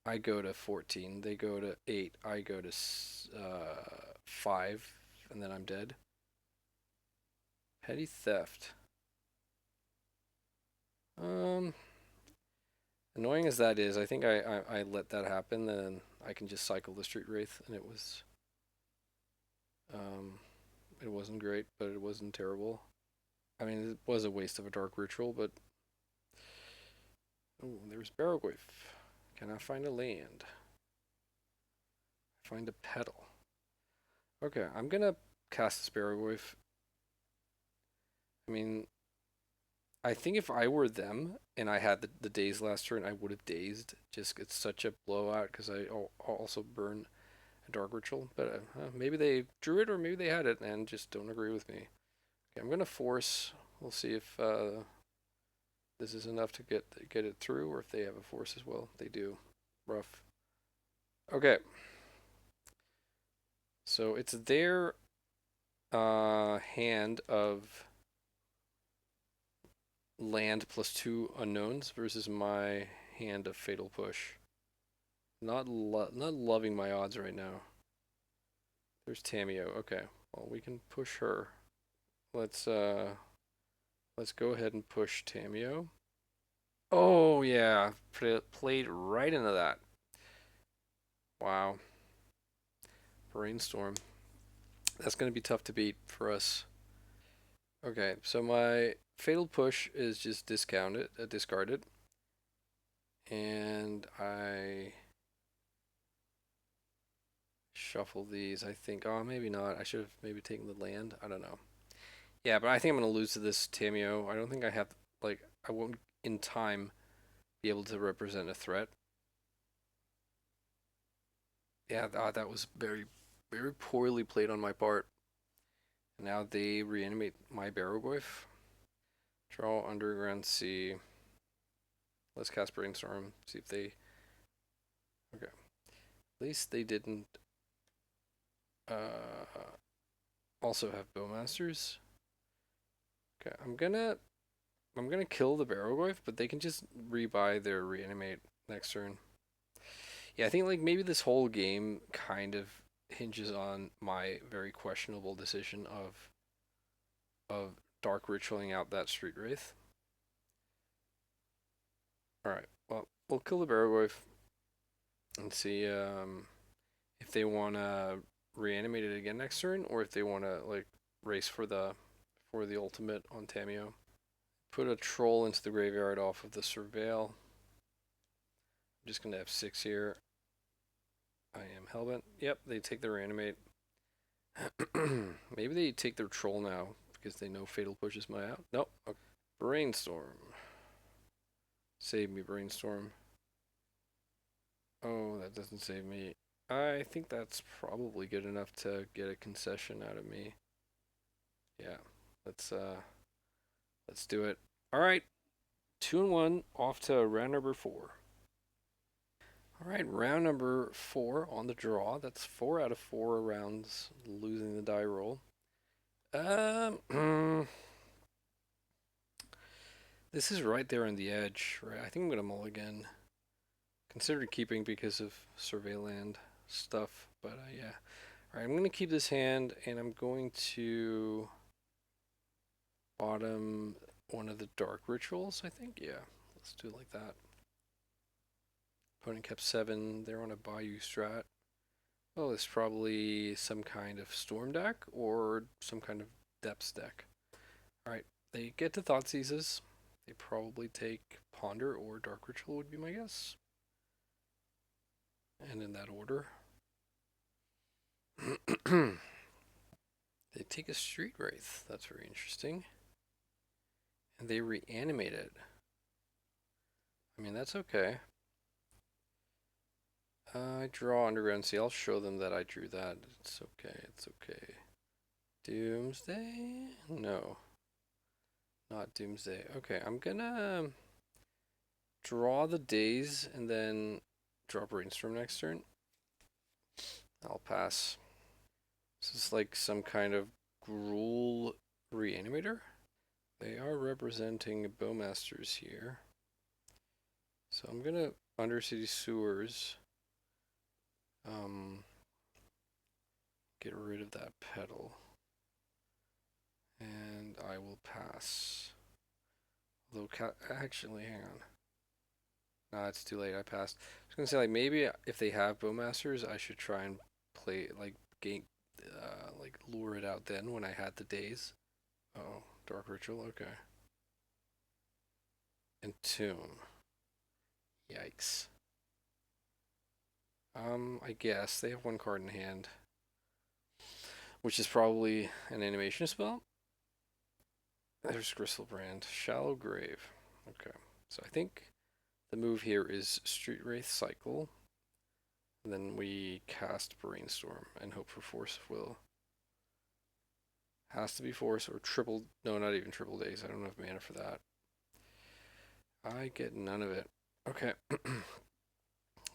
I go to 14. They go to 8. I go to 5. And then I'm dead. Petty Theft. Annoying as that is, I think I let that happen, then I can just cycle the Street Wraith, and it wasn't great, but it wasn't terrible. I mean, it was a waste of a Dark Ritual, but... Oh, there's Barrowgoyf. Can I find a land? Find a petal. Okay, I'm gonna cast this Barrowgoyf. I mean, I think if I were them and I had the daze last turn, I would have dazed. Just it's such a blowout because I also burn a Dark Ritual. But maybe they drew it or maybe they had it and just don't agree with me. Okay, I'm gonna force. We'll see if this is enough to get it through, or if they have a force as well. They do. Rough. Okay. So it's their hand of land plus 2 unknowns versus my hand of Fatal Push. Not loving my odds right now. There's Tamiyo. Okay, well we can push her. Let's go ahead and push Tamiyo. Oh yeah, played right into that. Wow. Brainstorm. That's gonna be tough to beat for us. Okay, so my Fatal Push is just discarded, and I shuffle these. I think, oh, maybe not. I should have maybe taken the land. I don't know. Yeah, but I think I'm gonna lose to this Tamiyo. I don't think I have, like, I won't in time be able to represent a threat. Yeah, that was very, very poorly played on my part. Now they reanimate my Barrowgoyf. Draw Underground Sea. Let's cast Brainstorm. See if they... Okay. At least they didn't also have Bowmasters. Okay, I'm gonna kill the Barrowgoyf, but they can just rebuy their reanimate next turn. Yeah, I think like maybe this whole game kind of hinges on my very questionable decision of Dark Ritualing out that Street Wraith. Alright, well, we'll kill the Barrowgoyf and see if they want to reanimate it again next turn, or if they want to like race for the ultimate on Tamiyo. Put a Troll into the graveyard off of the Surveil. I'm just gonna have 6 here. I am hellbent. Yep, they take their reanimate. Maybe they take their Troll now because they know Fatal pushes my out. Nope. Okay. Brainstorm. Save me, Brainstorm. Oh, that doesn't save me. I think that's probably good enough to get a concession out of me. Yeah, Let's do it. All right, 2-1, off to round number 4. All right, round number 4 on the draw. That's 4 out of 4 rounds losing the die roll. This is right there on the edge, right? I think I'm gonna mulligan. Considered keeping because of survey land stuff, but yeah. All right, I'm gonna keep this hand, and I'm going to bottom one of the dark rituals. I think, yeah. Let's do it like that. Opponent kept 7. They're on a Bayou strat. Oh, it's probably some kind of storm deck or some kind of depths deck. All right, they get to Thought Seizes. They probably take Ponder or Dark Ritual would be my guess. And in that order. They take a Street Wraith. That's very interesting. And they reanimate it. I mean, that's okay. I draw Underground Sea. I'll show them that I drew that. It's okay. It's okay. Doomsday? No. Not Doomsday. Okay, I'm gonna draw the days and then draw Brainstorm next turn. I'll pass. This is like some kind of Gruul Reanimator. They are representing Bowmasters here. So I'm gonna Undercity Sewers. Get rid of that pedal. And I will pass. Although, actually, hang on. Nah, it's too late. I passed. I was gonna say, like, maybe if they have Bowmasters, I should try and play, like, like, lure it out then when I had the days. Oh, Dark Ritual, okay. Entomb. Yikes. I guess they have 1 card in hand, which is probably an animation spell. There's Gristlebrand. Shallow Grave. Okay, so I think the move here is Street Wraith Cycle. And then we cast Brainstorm and hope for Force of Will. Has to be Force or triple. No, not even triple days. I don't have mana for that. I get none of it. Okay.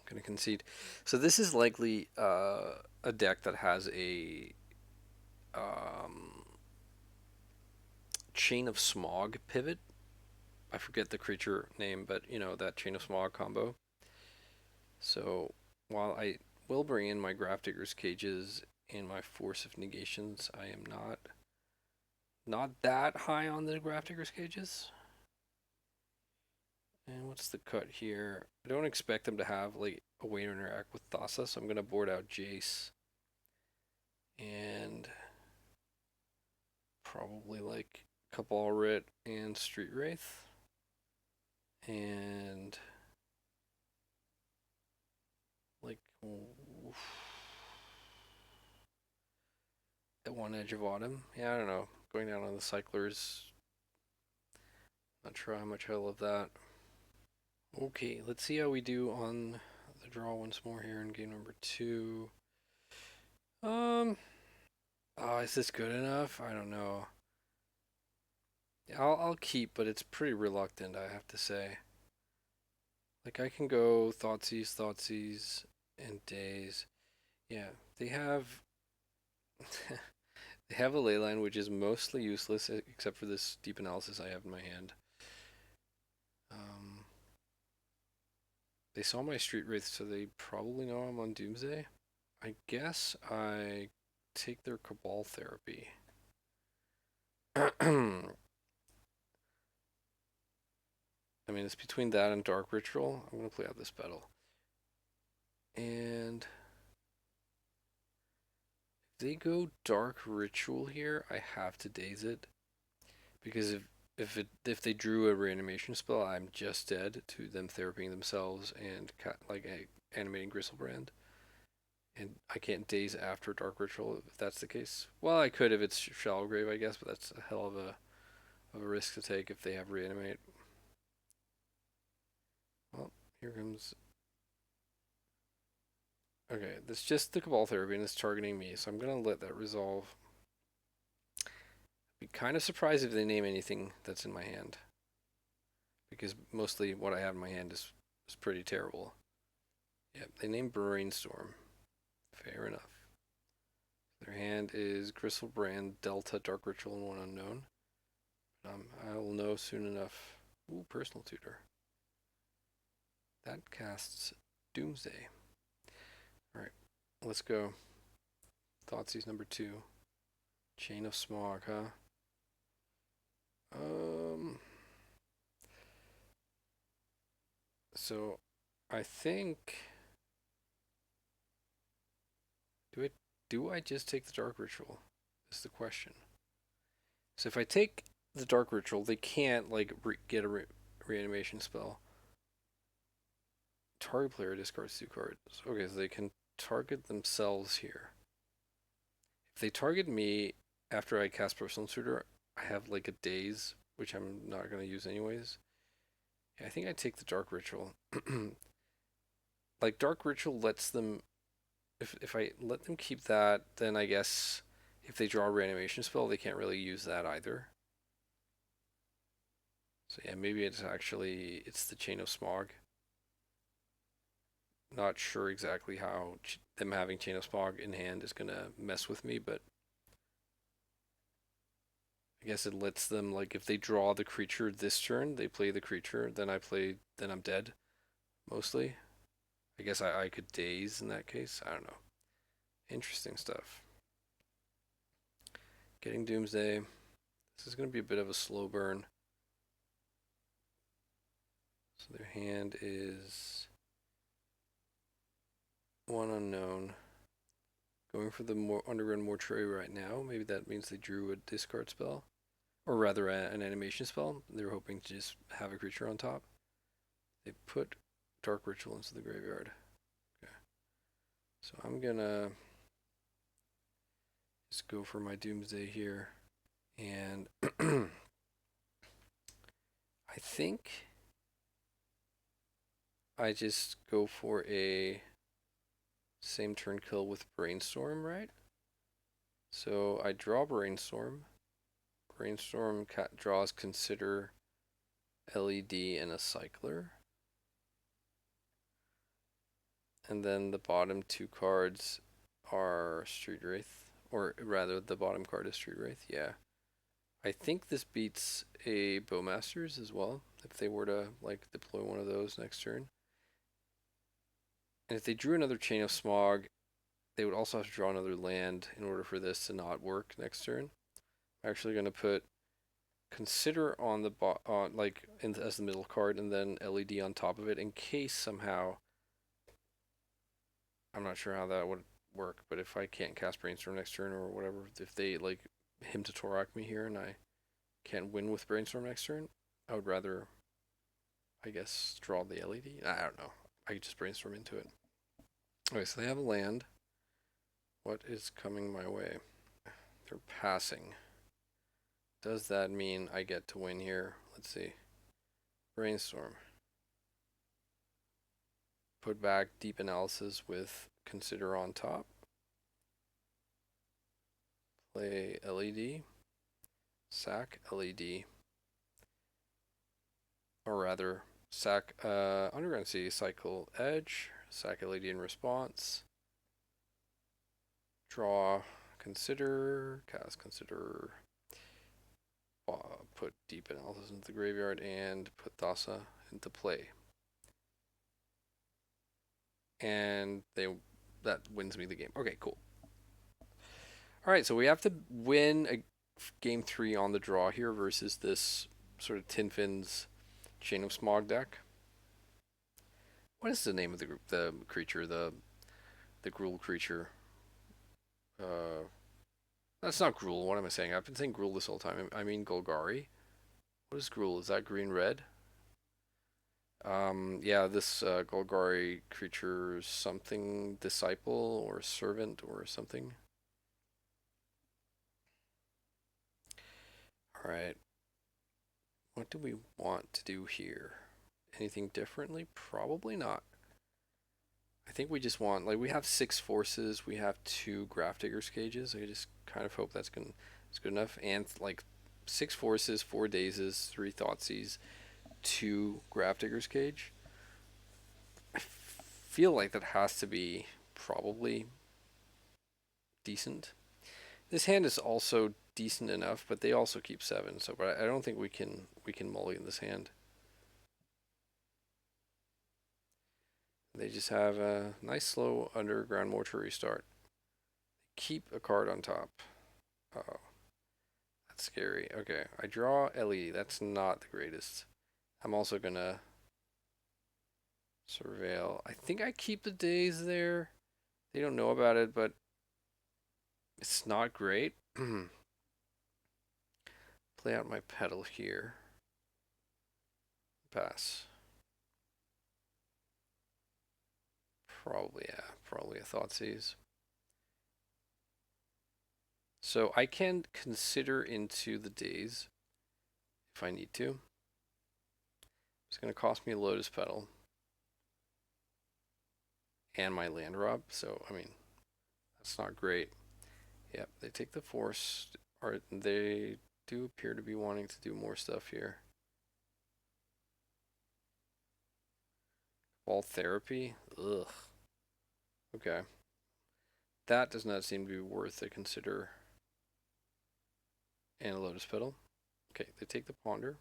Gonna concede. So this is likely a deck that has a Chain of Smog pivot. I forget the creature name, but you know, that Chain of Smog combo. So while I will bring in my Grafdigger's Cages and my Force of Negations, I am not that high on the Grafdigger's Cages. And what's the cut here? I don't expect them to have like a way to interact with Thassa, so I'm gonna board out Jace. And probably like Cabal Writ and Street Wraith. And like at one edge of autumn. Yeah, I don't know. Going down on the cyclers. Not sure how much I love that. Okay, let's see how we do on the draw once more here in game number 2. Oh, is this good enough? I don't know. I'll keep, but it's pretty reluctant, I have to say. Like, I can go Thoughtseize, and Daze. Yeah, they have they have a leyline which is mostly useless except for this deep analysis I have in my hand. They saw my Street Wraith, so they probably know I'm on Doomsday. I guess I take their Cabal Therapy. I mean, it's between that and Dark Ritual. I'm going to play out this battle. And if they go Dark Ritual here, I have to daze it. Because if they drew a reanimation spell, I'm just dead to them therapying themselves and like animating Gristlebrand. And I can't daze after Dark Ritual if that's the case. Well, I could if it's Shallow Grave, I guess, but that's a hell of a risk to take if they have reanimate. Well, here comes. Okay, that's just the Cabal Therapy and it's targeting me, so I'm gonna let that resolve. Be kind of surprised if they name anything that's in my hand, because mostly what I have in my hand is pretty terrible. Yep, they named Brainstorm. Fair enough. Their hand is Gristlebrand, Delta, Dark Ritual, and one unknown. I will know soon enough. Ooh, Personal Tutor. That casts Doomsday. Alright, let's go. Thoughtseize number 2. Chain of Smog, huh? So I think do I just take the Dark Ritual? Is the question. So if I take the Dark Ritual, they can't like get a reanimation spell. Target player discards 2 cards. Okay, so they can target themselves here. If they target me after I cast Personal Tutor, I have like a daze, which I'm not going to use anyways. Yeah, I think I take the Dark Ritual. Like Dark Ritual lets them, if I let them keep that, then I guess if they draw a reanimation spell, they can't really use that either. So yeah, maybe it's the Chain of Smog. Not sure exactly how them having Chain of Smog in hand is gonna mess with me, but I guess it lets them, like, if they draw the creature this turn, they play the creature, then I'm dead, mostly. I guess I could daze in that case. I don't know. Interesting stuff. Getting Doomsday. This is going to be a bit of a slow burn. So their hand is one unknown. Going for the Underground Mortuary right now. Maybe that means they drew a discard spell. Or rather, an animation spell. They were hoping to just have a creature on top. They put Dark Ritual into the graveyard. Okay. So I'm gonna just go for my Doomsday here. And I think I just go for a same turn kill with Brainstorm, right? So I draw Brainstorm. Brainstorm draws Consider, LED, and a Cycler. And then the bottom 2 cards are Street Wraith. Or rather, the bottom card is Street Wraith, yeah. I think this beats a Bowmasters as well, if they were to like deploy one of those next turn. And if they drew another Chain of Smog, they would also have to draw another land in order for this to not work next turn. I'm actually going to put Consider on the as the middle card, and then LED on top of it in case somehow. I'm not sure how that would work, but if I can't cast Brainstorm next turn or whatever, if they like him to Torak me here and I can't win with Brainstorm next turn, I would rather, I guess, draw the LED. I don't know. I could just Brainstorm into it. Okay, so they have a land. What is coming my way? They're passing. Does that mean I get to win here? Let's see. Brainstorm. Put back Deep Analysis with Consider on top. Play LED. Sack LED. Or rather, sack Underground Sea, cycle Edge. Sack LED in response. Draw Consider. Cast Consider. Put Deep Analysis into the graveyard and put Thassa into play. And that wins me the game. Okay, cool. Alright, so we have to win a game 3 on the draw here versus this sort of Tinfin's Chain of Smog deck. What is the name of the creature, the Gruul creature? That's not Gruul, what am I saying? I've been saying Gruul this whole time. I mean Golgari. What is Gruul? Is that green-red? Yeah, this Golgari creature, something disciple or servant or something. Alright. What do we want to do here? Anything differently? Probably not. I think we just want, like, we have 6 forces, we have 2 Grafdigger's Cages. I just kind of hope that's going to It's good enough. And like 6 forces, 4 dazes, 3 thoughtseize, 2 Grafdigger's Cage. I feel like that has to be probably decent. This hand is also decent enough, but they also keep 7. So, but I don't think we can mulligan this hand. They just have a nice slow underground mortuary start. Keep a card on top. Oh, that's scary. Okay, I draw Ellie. That's not the greatest. I'm also gonna surveil. I think I keep the days there. They don't know about it, but it's not great. Play out my pedal here. Pass. Probably, yeah. Probably a Thoughtseize. So I can consider into the days if I need to. It's going to cost me a Lotus Petal and my land rob. So, I mean, that's not great. Yep, they take the force. Or they do appear to be wanting to do more stuff here. Ball therapy? Ugh. Okay. That does not seem to be worth a consider. And a Lotus Petal. Okay, they take the Ponder.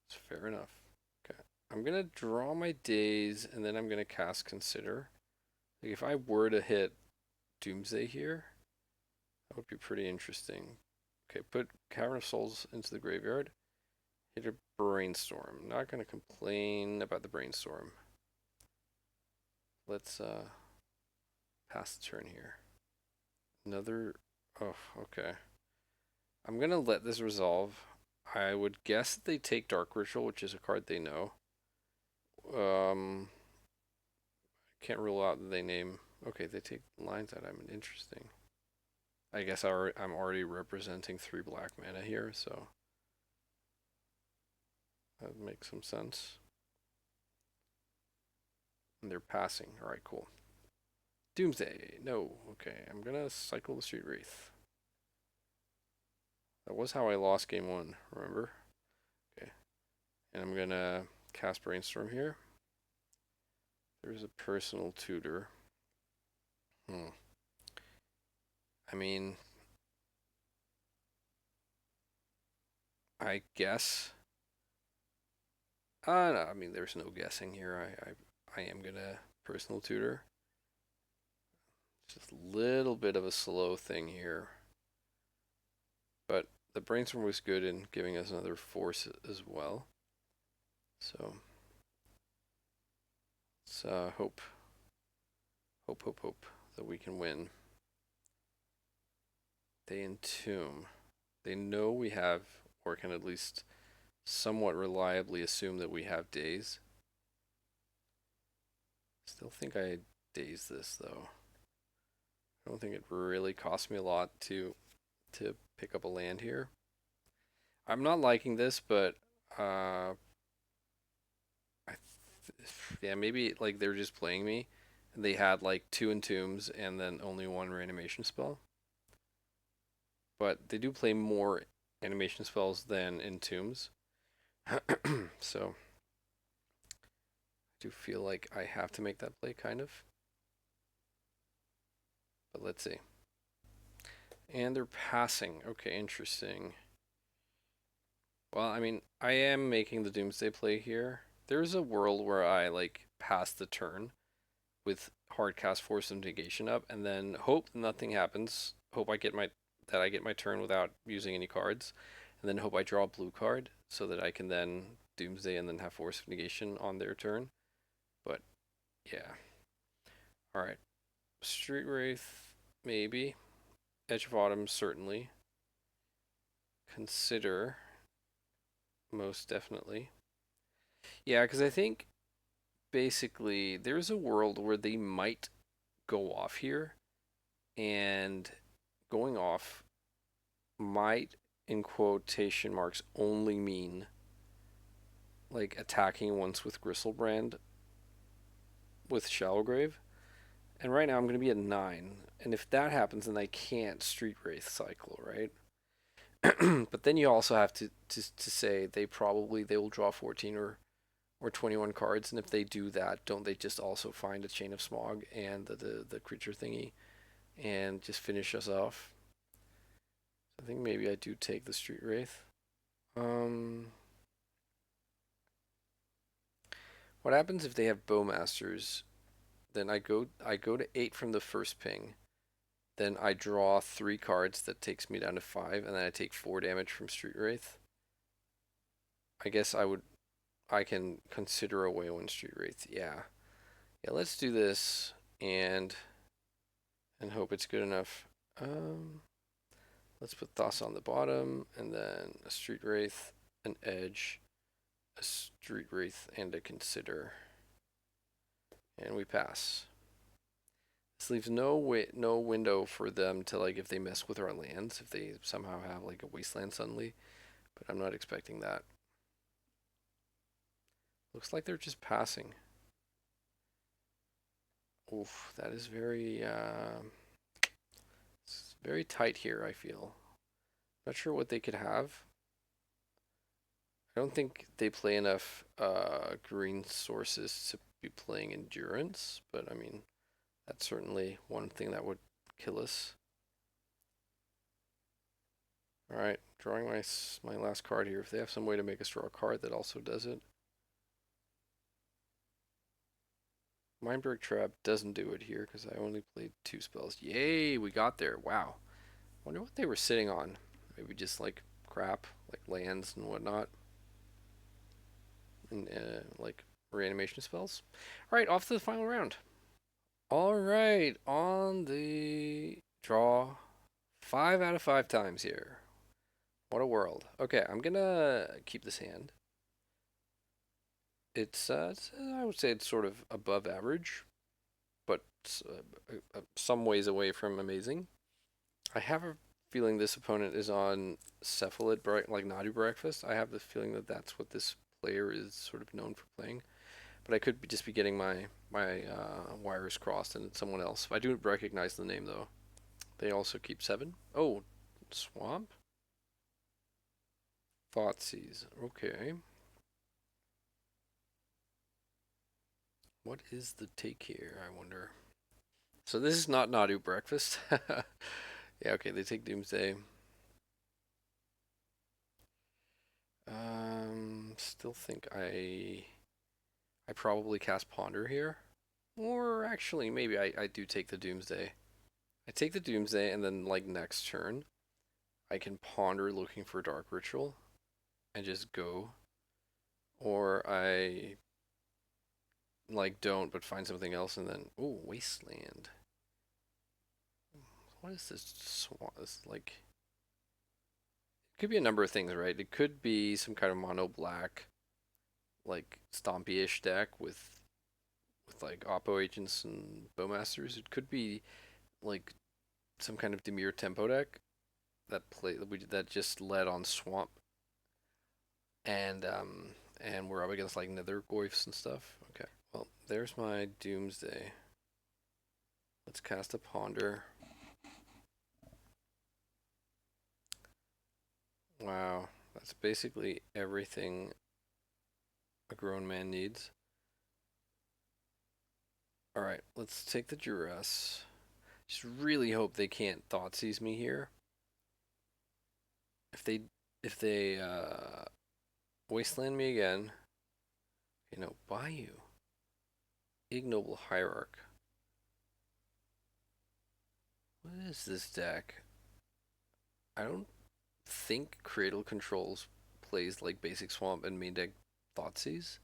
It's fair enough. Okay. I'm going to draw my days, and then I'm going to cast Consider. Like, if I were to hit Doomsday here, that would be pretty interesting. Okay, put Cavern of Souls into the graveyard. Hit a Brainstorm. Not going to complain about the Brainstorm. Let's pass the turn here. Another... Oh, okay. I'm going to let this resolve. I would guess that they take Dark Ritual, which is a card they know. Can't rule out that they name... Okay, they take Lion's Eye Diamond. Interesting. I guess I'm already representing 3 black mana here, so that makes some sense. And they're passing. Alright, cool. Doomsday. No. Okay, I'm gonna cycle the Street Wraith. That was how I lost game 1, remember? Okay. And I'm gonna cast Brainstorm here. There's a personal tutor. I mean, I guess. No, I mean, there's no guessing here. I am gonna personal tutor. Just a little bit of a slow thing here. But the Brainstorm was good in giving us another force as well. So let's hope that we can win. They entomb. They know we have, or can at least somewhat reliably assume that we have days. Still think I daze this though. I don't think it really cost me a lot to pick up a land here. I'm not liking this, but yeah, maybe like they're just playing me, and they had like 2 entombs and then only 1 reanimation spell. But they do play more animation spells than entombs, so I do feel like I have to make that play, kind of. But let's see. And they're passing. Okay, interesting. Well, I mean, I am making the Doomsday play here. There's a world where I like pass the turn with hard cast Force of Negation up, and then hope nothing happens. Hope I get my turn without using any cards, and then hope I draw a blue card so that I can then Doomsday and then have Force of Negation on their turn. But yeah. All right. Street Wraith, maybe. Edge of Autumn, certainly. Consider, most definitely. Yeah, because I think basically there's a world where they might go off here, and going off might, in quotation marks, only mean like attacking once with Gristlebrand with Shallowgrave. And right now I'm going to be at 9. And if that happens, then I can't Street Wraith cycle, right? But then you also have to say they will draw 14 or 21 cards, and if they do that, don't they just also find a Chain of Smog and the creature thingy and just finish us off? I think maybe I do take the Street Wraith. Um, what happens if they have Bowmasters? Then I go to 8 from the first ping. Then I draw 3 cards that takes me down to 5, and then I take 4 damage from Street Wraith. I guess I can consider a way one Street Wraith. Yeah. Yeah, let's do this and hope it's good enough. Um let's put Thos on the bottom and then a Street Wraith, an Edge, a Street Wraith, and a Consider. And we pass. This leaves no window for them to, like, if they mess with our lands, if they somehow have like a wasteland suddenly, but I'm not expecting that. Looks like they're just passing. Oof, that is very tight here, I feel. Not sure what they could have. I don't think they play enough green sources to be playing endurance, but I mean, that's certainly one thing that would kill us. Alright, drawing my last card here. If they have some way to make us draw a card that also does it. Mindbreak Trap doesn't do it here because I only played 2 spells. Yay, we got there. Wow. Wonder what they were sitting on. Maybe just like crap, like lands and whatnot. And like reanimation spells. Alright, off to the final round. Alright, on the draw. 5 out of 5 times here. What a world. Okay, I'm gonna keep this hand. It's I would say it's sort of above average, but some ways away from amazing. I have a feeling this opponent is on Cephalid, like Nadu Breakfast. I have the feeling that that's what this player is sort of known for playing. But I could just be getting my wires crossed and it's someone else. I do recognize the name though. They also keep 7. Oh, Swamp? Thoughtseize. Okay. What is the take here, I wonder? So this is not Nadu Breakfast. Yeah, okay, they take Doomsday. Still think I probably cast Ponder here. Or actually, maybe I do take the Doomsday. I take the Doomsday, and then, like, next turn, I can Ponder looking for Dark Ritual and just go. Or I, like, don't, but find something else, and then, ooh, Wasteland. What is this? This, like, it could be a number of things, right? It could be some kind of mono black, like, stompy-ish deck with like Oppo agents and Bowmasters. It could be like some kind of Demir tempo deck that just led on Swamp and we're up against like Nethergoyfs and stuff. Okay, well there's my Doomsday. Let's cast a Ponder. Wow, that's basically everything a grown man needs. All right, let's take the Duress. Just really hope they can't Thoughtseize me here. If they Wasteland me again, Bayou, Ignoble Hierarch. What is this deck? I don't think Cradle Controls plays like basic Swamp and main deck Thoughtseize.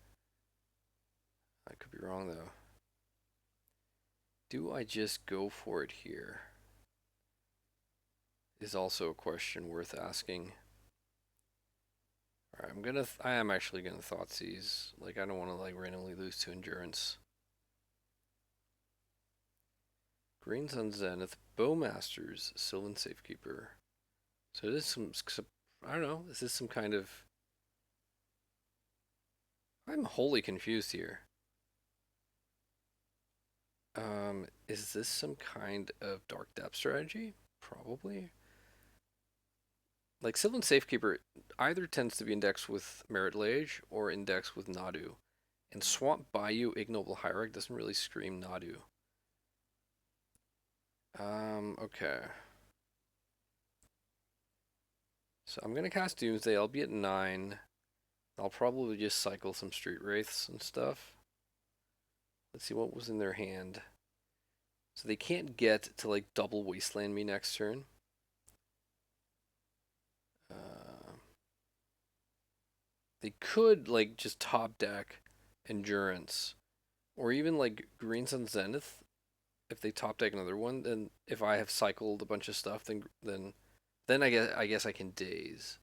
I could be wrong though. Do I just go for it here? Is also a question worth asking. Alright, I am actually gonna Thoughtseize. Like, I don't want to like randomly lose to Endurance. Green's on Zenith, Bowmasters, Sylvan Safekeeper. So it is some, I don't know, is this some kind of... I'm wholly confused here. Is this some kind of Dark Depth strategy? Probably. Like Sylvan Safekeeper either tends to be indexed with Merit Lage or indexed with Nadu. And Swamp Bayou Ignoble Hierarch doesn't really scream Nadu. Okay. So I'm gonna cast Doomsday. I'll be at 9. I'll probably just cycle some Street Wraiths and stuff. Let's see what was in their hand. So they can't get to like double Wasteland me next turn. They could like just top deck Endurance, or even like Green Sun Zenith. If they top deck another one, then if I have cycled a bunch of stuff, then I guess I can daze.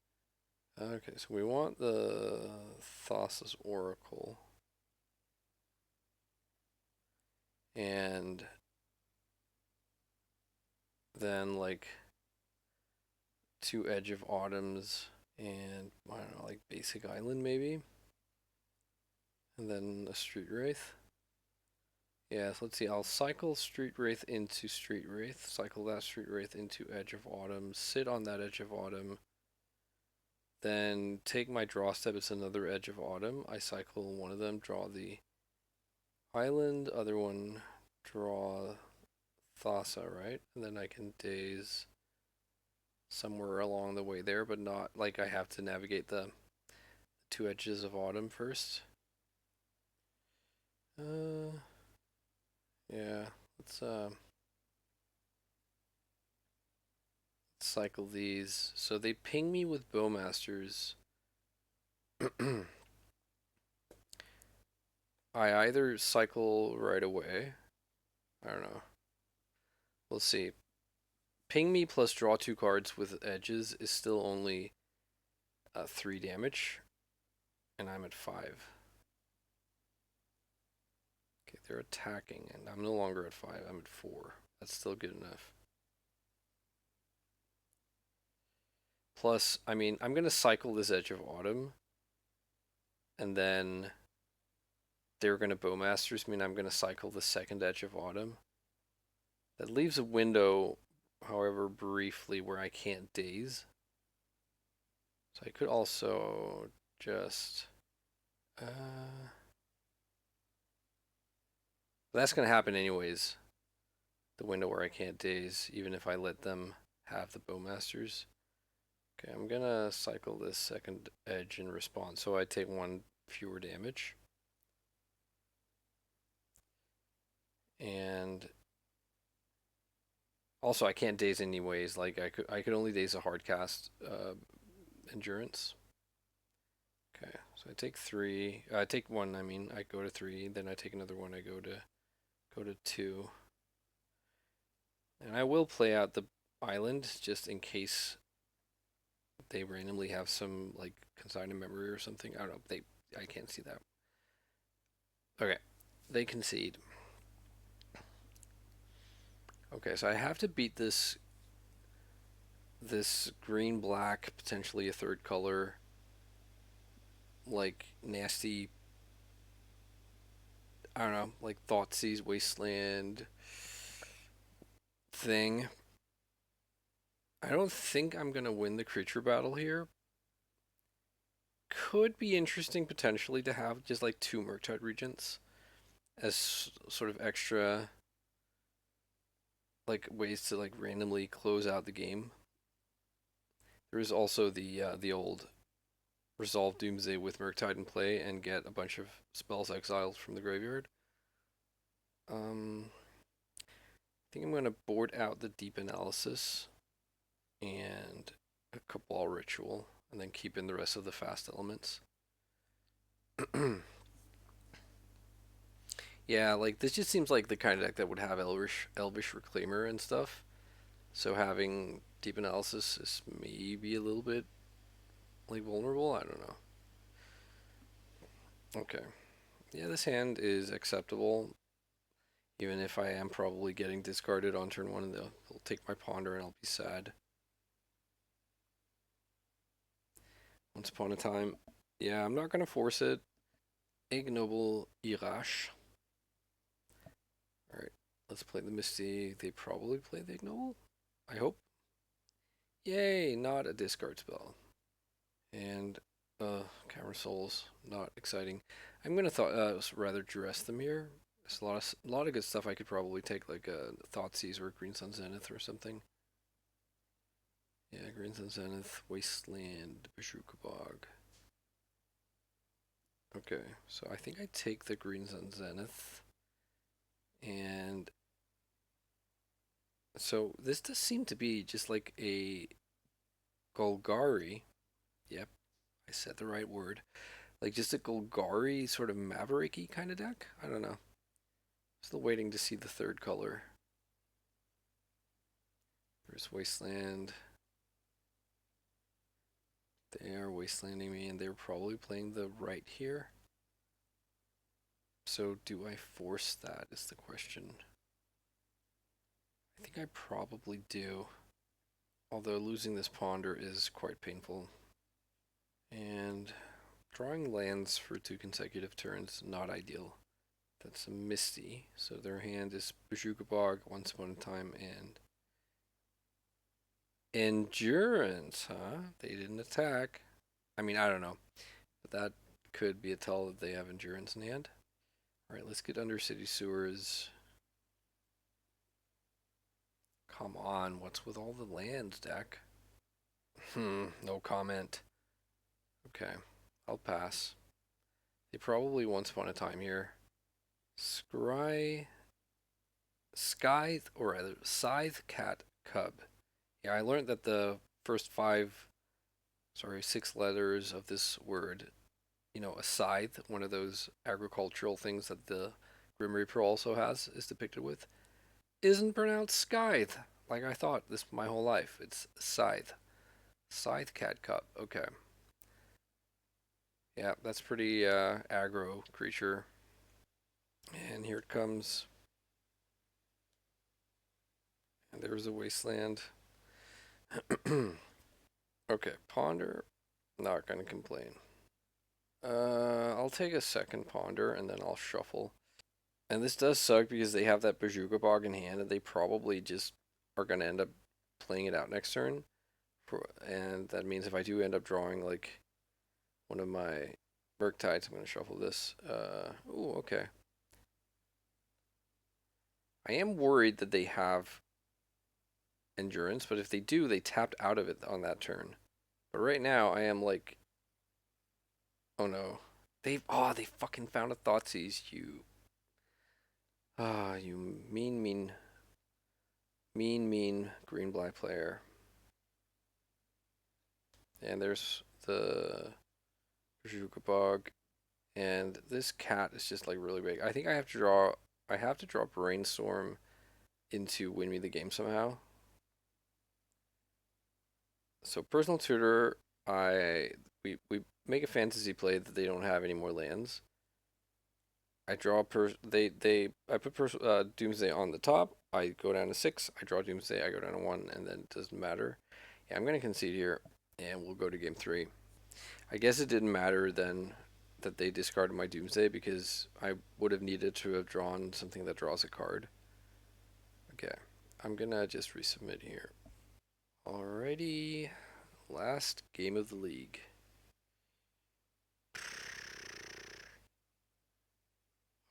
Okay, so we want the Thassa's Oracle. And then like 2 Edge of Autumns and I don't know, like Basic Island maybe. And then a Street Wraith. Yeah, so let's see. I'll cycle Street Wraith into Street Wraith, cycle that Street Wraith into Edge of Autumn, sit on that Edge of Autumn, then take my draw step. It's another Edge of Autumn. I cycle one of them, draw the Island, other one, draw Thassa, right? And then I can daze somewhere along the way there, but not like I have to navigate the 2 edges of Autumn first. Yeah, let's cycle these. So they ping me with Bowmasters. I either cycle right away. I don't know. We'll see. Ping me plus draw 2 cards with edges is still only 3 damage. And I'm at 5. Okay, they're attacking, and I'm no longer at 5. I'm at 4. That's still good enough. Plus, I mean, I'm going to cycle this Edge of Autumn. And then they're going to Bowmasters me, and I'm going to cycle the second Edge of Autumn. That leaves a window, however briefly, where I can't daze. So I could also just... that's going to happen anyways. The window where I can't daze, even if I let them have the Bowmasters. Okay, I'm going to cycle this second edge in response, so I take 1 fewer damage. And also I can't daze anyways. Like I could only daze a hard cast Endurance. Okay, so I take 3. I take 1. I mean, I go to 3. Then I take another 1. I go to 2. And I will play out the Island just in case they randomly have some like consigned memory or something. I don't know. I can't see that. Okay, they concede. Okay, so I have to beat this green black, potentially a third color, like nasty, I don't know, like Thoughtseize Wasteland thing. I don't think I'm gonna win the creature battle here. Could be interesting potentially to have just like 2 Murktide Regents as sort of extra like ways to like randomly close out the game. There is also the old Resolve Doomsday with Murktide in play and get a bunch of spells exiled from the graveyard. I think I'm going to board out the Deep Analysis and a Cabal Ritual, and then keep in the rest of the fast elements. Yeah, like this just seems like the kind of deck that would have Elvish Reclaimer and stuff. So having Deep Analysis is maybe a little bit like vulnerable. I don't know. Okay. Yeah, this hand is acceptable. Even if I am probably getting discarded on turn 1 and they'll take my Ponder and I'll be sad. Once upon a time. Yeah, I'm not going to force it. Ignoble Irash. Alright, let's play the Misty. They probably play the Ignoble? I hope. Yay, not a discard spell. And Camera Souls, not exciting. I'm gonna rather dress them here. There's a lot of good stuff I could probably take, like Thoughtseize or Green Sun Zenith or something. Yeah, Green Sun Zenith, Wasteland, Bazooka Bog. Okay, so I think I take the Green Sun Zenith. And so this does seem to be just like a Golgari. Yep, I said the right word. Like just a Golgari sort of Mavericky kind of deck. I don't know. Still waiting to see the third color. There's Wasteland. They are Wastelanding me, and they're probably playing the right here. So do I force that is the question. I think I probably do. Although losing this Ponder is quite painful. And drawing lands for 2 consecutive turns, not ideal. That's a Misty. So their hand is Bazooka Bog, Once Upon a Time, and Endurance, huh? They didn't attack. I mean, I don't know. But that could be a tell that they have Endurance in hand. Alright, let's get Undercity Sewers. Come on, what's with all the lands, deck? No comment. Okay, I'll pass. They probably Once Upon a Time here. Scythe, or rather, Scythe Cat Cub. Yeah, I learned that the first 6 letters of this word, a scythe, one of those agricultural things that the Grim Reaper also has, is depicted with, isn't pronounced scythe, like I thought this my whole life. It's scythe. Scythe Cat Cub. Okay. Yeah, that's pretty aggro creature. And here it comes. And there's a Wasteland. Okay, Ponder. Not gonna complain. I'll take a second Ponder and then I'll shuffle. And this does suck because they have that Bazooka Bog in hand and they probably just are gonna end up playing it out next turn. And that means if I do end up drawing like one of my Murktides, I'm gonna shuffle this. Ooh, okay. I am worried that they have Endurance, but if they do, they tapped out of it on that turn. But right now, I am like, oh no, they fucking found a Thoughtseize. You mean green black player. And there's the Bazooka Bog, and this cat is just like really big. I think I have to draw. I have to draw Brainstorm into win me the game somehow. So personal tutor, we make a fantasy play that they don't have any more lands. I draw I put Doomsday on the top. I go down to 6. I draw Doomsday. I go down to 1, and then it doesn't matter. Yeah, I'm gonna concede here, and we'll go to game 3. I guess it didn't matter then that they discarded my Doomsday because I would have needed to have drawn something that draws a card. Okay, I'm gonna just resubmit here. Alrighty, last game of the league.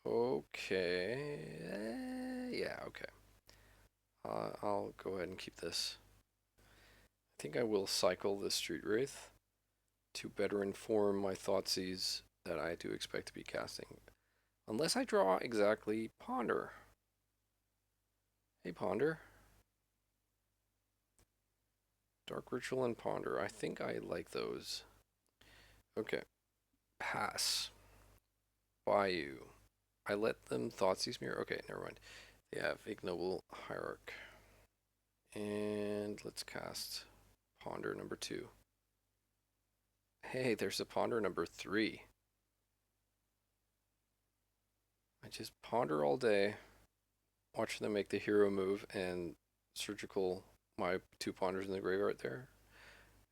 Okay. Yeah, okay. I'll go ahead and keep this. I think I will cycle the Street Wraith to better inform my Thoughtseize that I do expect to be casting. Unless I draw exactly Ponder. Hey, Ponder. Dark Ritual and Ponder. I think I like those. Okay. Pass. Bayou. I let them Thoughtseize Mirror. Okay, never mind. They have Ignoble Hierarch. And let's cast Ponder number 2. Hey, there's a Ponder number 3. I just ponder all day, watch them make the hero move and surgical my 2 Ponders in the graveyard there.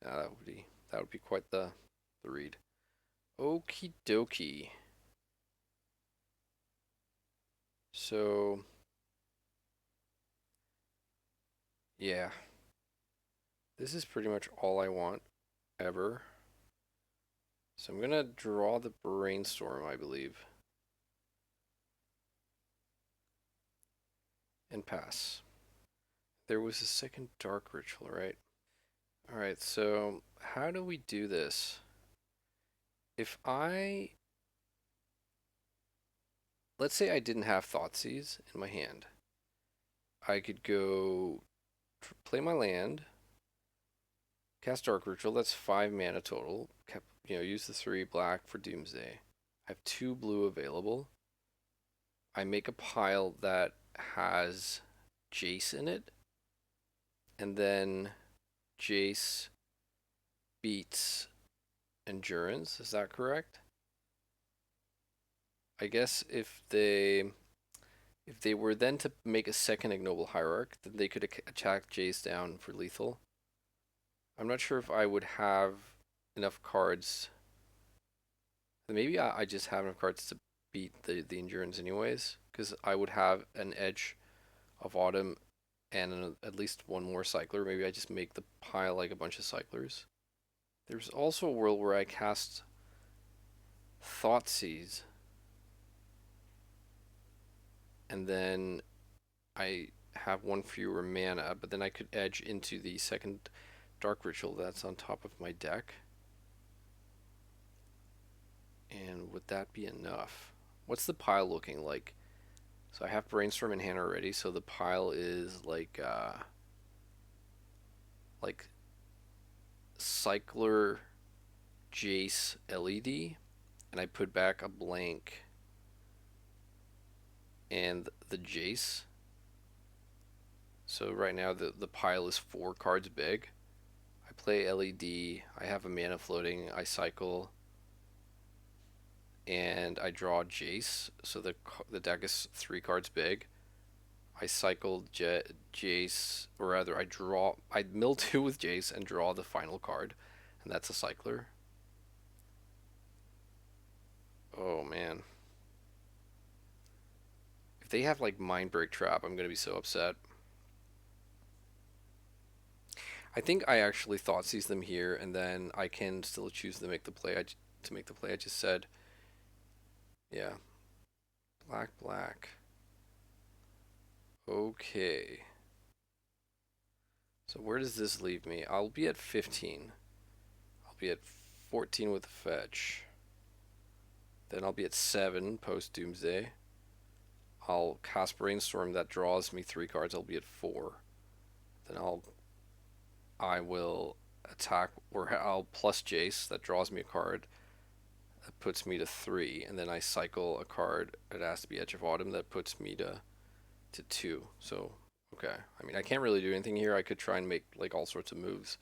Yeah, that would be quite the read. Okie dokie. So yeah, This is pretty much all I want ever. So I'm gonna draw the brainstorm, I believe. And pass. There was a second dark ritual, right? Alright, so how do we do this? If let's say I didn't have Thoughtseize in my hand. I could go play my land, cast Dark Ritual, that's 5 mana total. Use the 3 black for Doomsday. I have 2 blue available. I make a pile that has Jace in it, and then Jace beats Endurance. Is that correct? I guess if they were then to make a second Ignoble Hierarch, then they could attack Jace down for lethal. I'm not sure if I would have enough cards. Maybe I just have enough cards to beat the Endurance anyways, because I would have an Edge of Autumn and at least one more Cycler. Maybe I just make the pile like a bunch of Cyclers. There's also a world where I cast Thoughtseize, and then I have one fewer mana, but then I could edge into the second Dark Ritual that's on top of my deck. And would that be enough? What's the pile looking like? So I have Brainstorm in hand already, so the pile is like Cycler, Jace, LED, and I put back a blank and the Jace. So right now the pile is 4 cards big. I play LED, I have a mana floating, I cycle, and I draw Jace, so the deck is 3 cards big. I cycle Jace, or rather I mill 2 with Jace and draw the final card, and that's a cycler. Oh man. If they have like Mindbreak Trap, I'm gonna be so upset. I think I actually Thoughtseize them here, and then I can still choose to make the play. I just said, yeah, black. Okay. So where does this leave me? I'll be at 15. I'll be at 14 with the fetch. Then I'll be at 7 post Doomsday. I'll cast Brainstorm that draws me 3 cards. I'll be at 4. Then I will attack, or I'll plus Jace that draws me a card. That puts me to 3, and then I cycle a card. It has to be Edge of Autumn that puts me to 2. So okay. I mean, I can't really do anything here. I could try and make like all sorts of moves,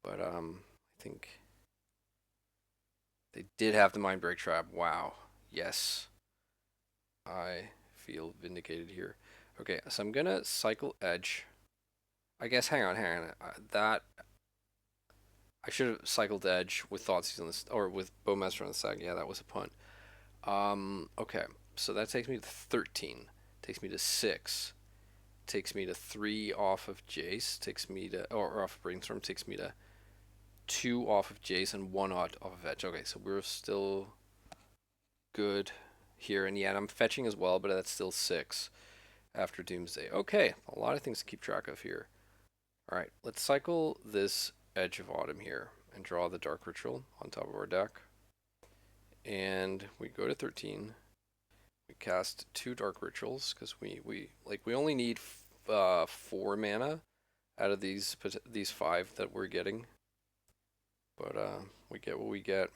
but I think they did have the Mindbreak Trap. Wow. Yes. I feel vindicated here. Okay, so I'm gonna cycle Edge. I guess, hang on. That I should have cycled Edge with Thoughtseize on this, or with Bowmaster on the side. Yeah, that was a punt. Okay, so that takes me to 13. Takes me to 6. Takes me to 3 off of Jace. Takes me to, or off of Brainstorm. Takes me to 2 off of Jace and 1 off of Edge. Okay, so we're still good here. And yeah, I'm fetching as well, but that's still 6 after Doomsday. Okay, a lot of things to keep track of here. Alright, let's cycle this Edge of Autumn here and draw the Dark Ritual on top of our deck. And we go to 13. We cast 2 Dark Rituals because we only need 4 mana out of these 5 that we're getting. But we get what we get.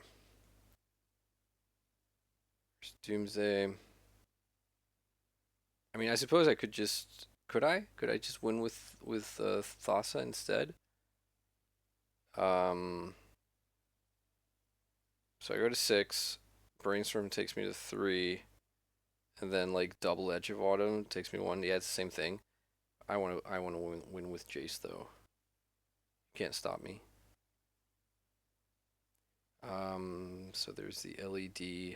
There's Doomsday. I mean, I suppose I could just could I just win with Thassa instead? So I go to 6. Brainstorm takes me to 3, and then like double Edge of Autumn takes me 1. Yeah, it's the same thing. I want to win with Jace though. Can't stop me. So there's the LED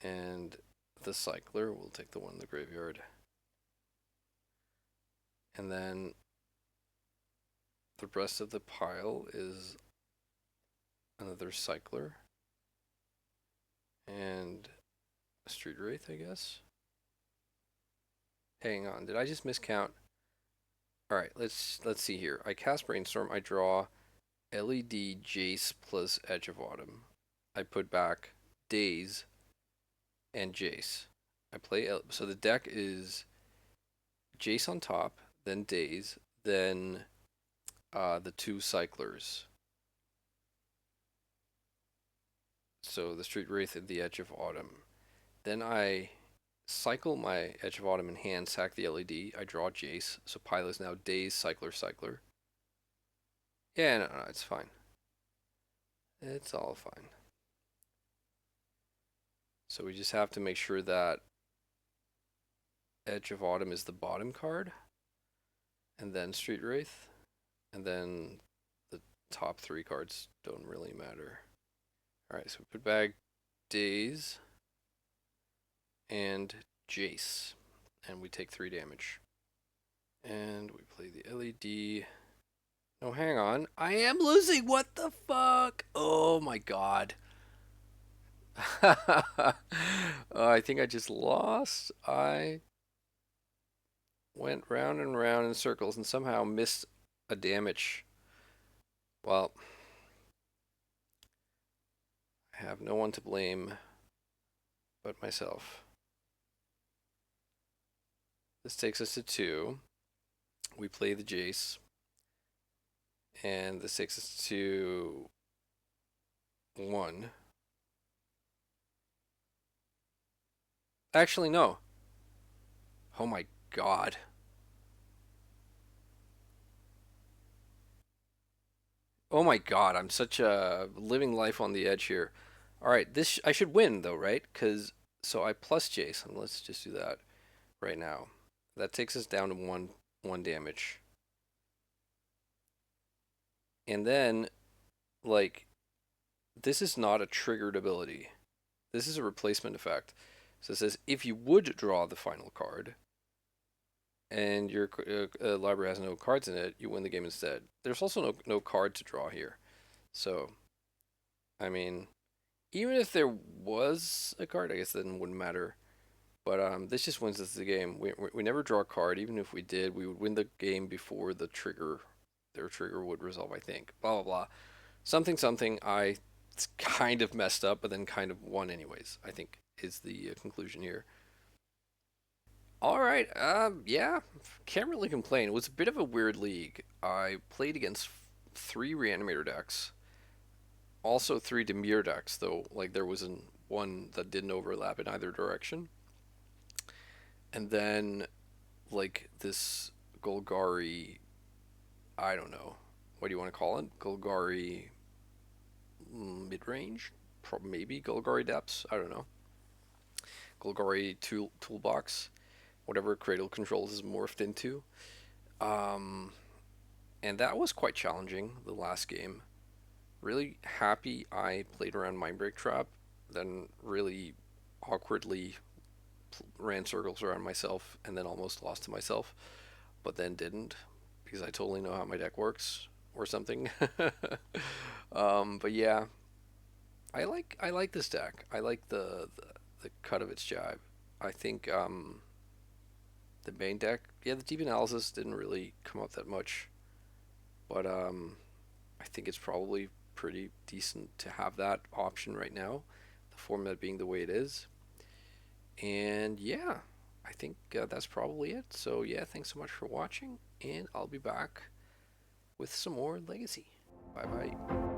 and the cycler. We'll take the one in the graveyard. And then the rest of the pile is another cycler and a street wraith, I guess. Hang on, did I just miscount? All right, let's see here. I cast Brainstorm. I draw LED, Jace plus Edge of Autumn. I put back Daze and Jace. I play so the deck is Jace on top, then Daze, then the two cyclers. So the Street Wraith and the Edge of Autumn. Then I cycle my Edge of Autumn in hand, sack the LED. I draw Jace. So pile is now Daze, Cycler, Cycler. Yeah, no, it's fine. It's all fine. So we just have to make sure that Edge of Autumn is the bottom card, and then Street Wraith, and then the top three cards don't really matter. Alright, so we put back Daze and Jace, and we take 3 damage. And we play the LED. No, hang on. I am losing! What the fuck? Oh my god. I think I just lost. I went round and round in circles and somehow missed a damage. Well, I have no one to blame but myself. This takes us to 2. We play the Jace. And this takes us to 1. Actually, no. Oh my god. Oh my god, I'm such a living life on the edge here. Alright, this I should win though, right? Because so I plus Jason. Let's just do that right now. That takes us down to one damage. And then, like, this is not a triggered ability. This is a replacement effect. So it says if you would draw the final card, and your library has no cards in it, you win the game instead. There's also no card to draw here. So, I mean, even if there was a card, I guess that wouldn't matter. But this just wins us the game. We never draw a card. Even if we did, we would win the game before the trigger, their trigger would resolve, I think. Blah, blah, blah. Something, something. It's kind of messed up, but then kind of won anyways, I think is the conclusion here. All right, yeah, can't really complain. It was a bit of a weird league. I played against 3 Reanimator decks, also 3 Demir decks, though, like, there was one that didn't overlap in either direction. And then, like, this Golgari, I don't know, what do you want to call it? Golgari mid-range? Maybe Golgari depths, I don't know. Golgari toolbox, whatever Cradle Controls is morphed into. And that was quite challenging, the last game. Really happy I played around Mindbreak Trap, then really awkwardly ran circles around myself and then almost lost to myself, but then didn't because I totally know how my deck works or something. But yeah, I like this deck. I like the cut of its jibe. I think the main deck, yeah, the deep analysis didn't really come up that much, but I think it's probably pretty decent to have that option right now, the format being the way it is. And yeah, I think that's probably it. So yeah, thanks so much for watching, and I'll be back with some more Legacy. Bye bye.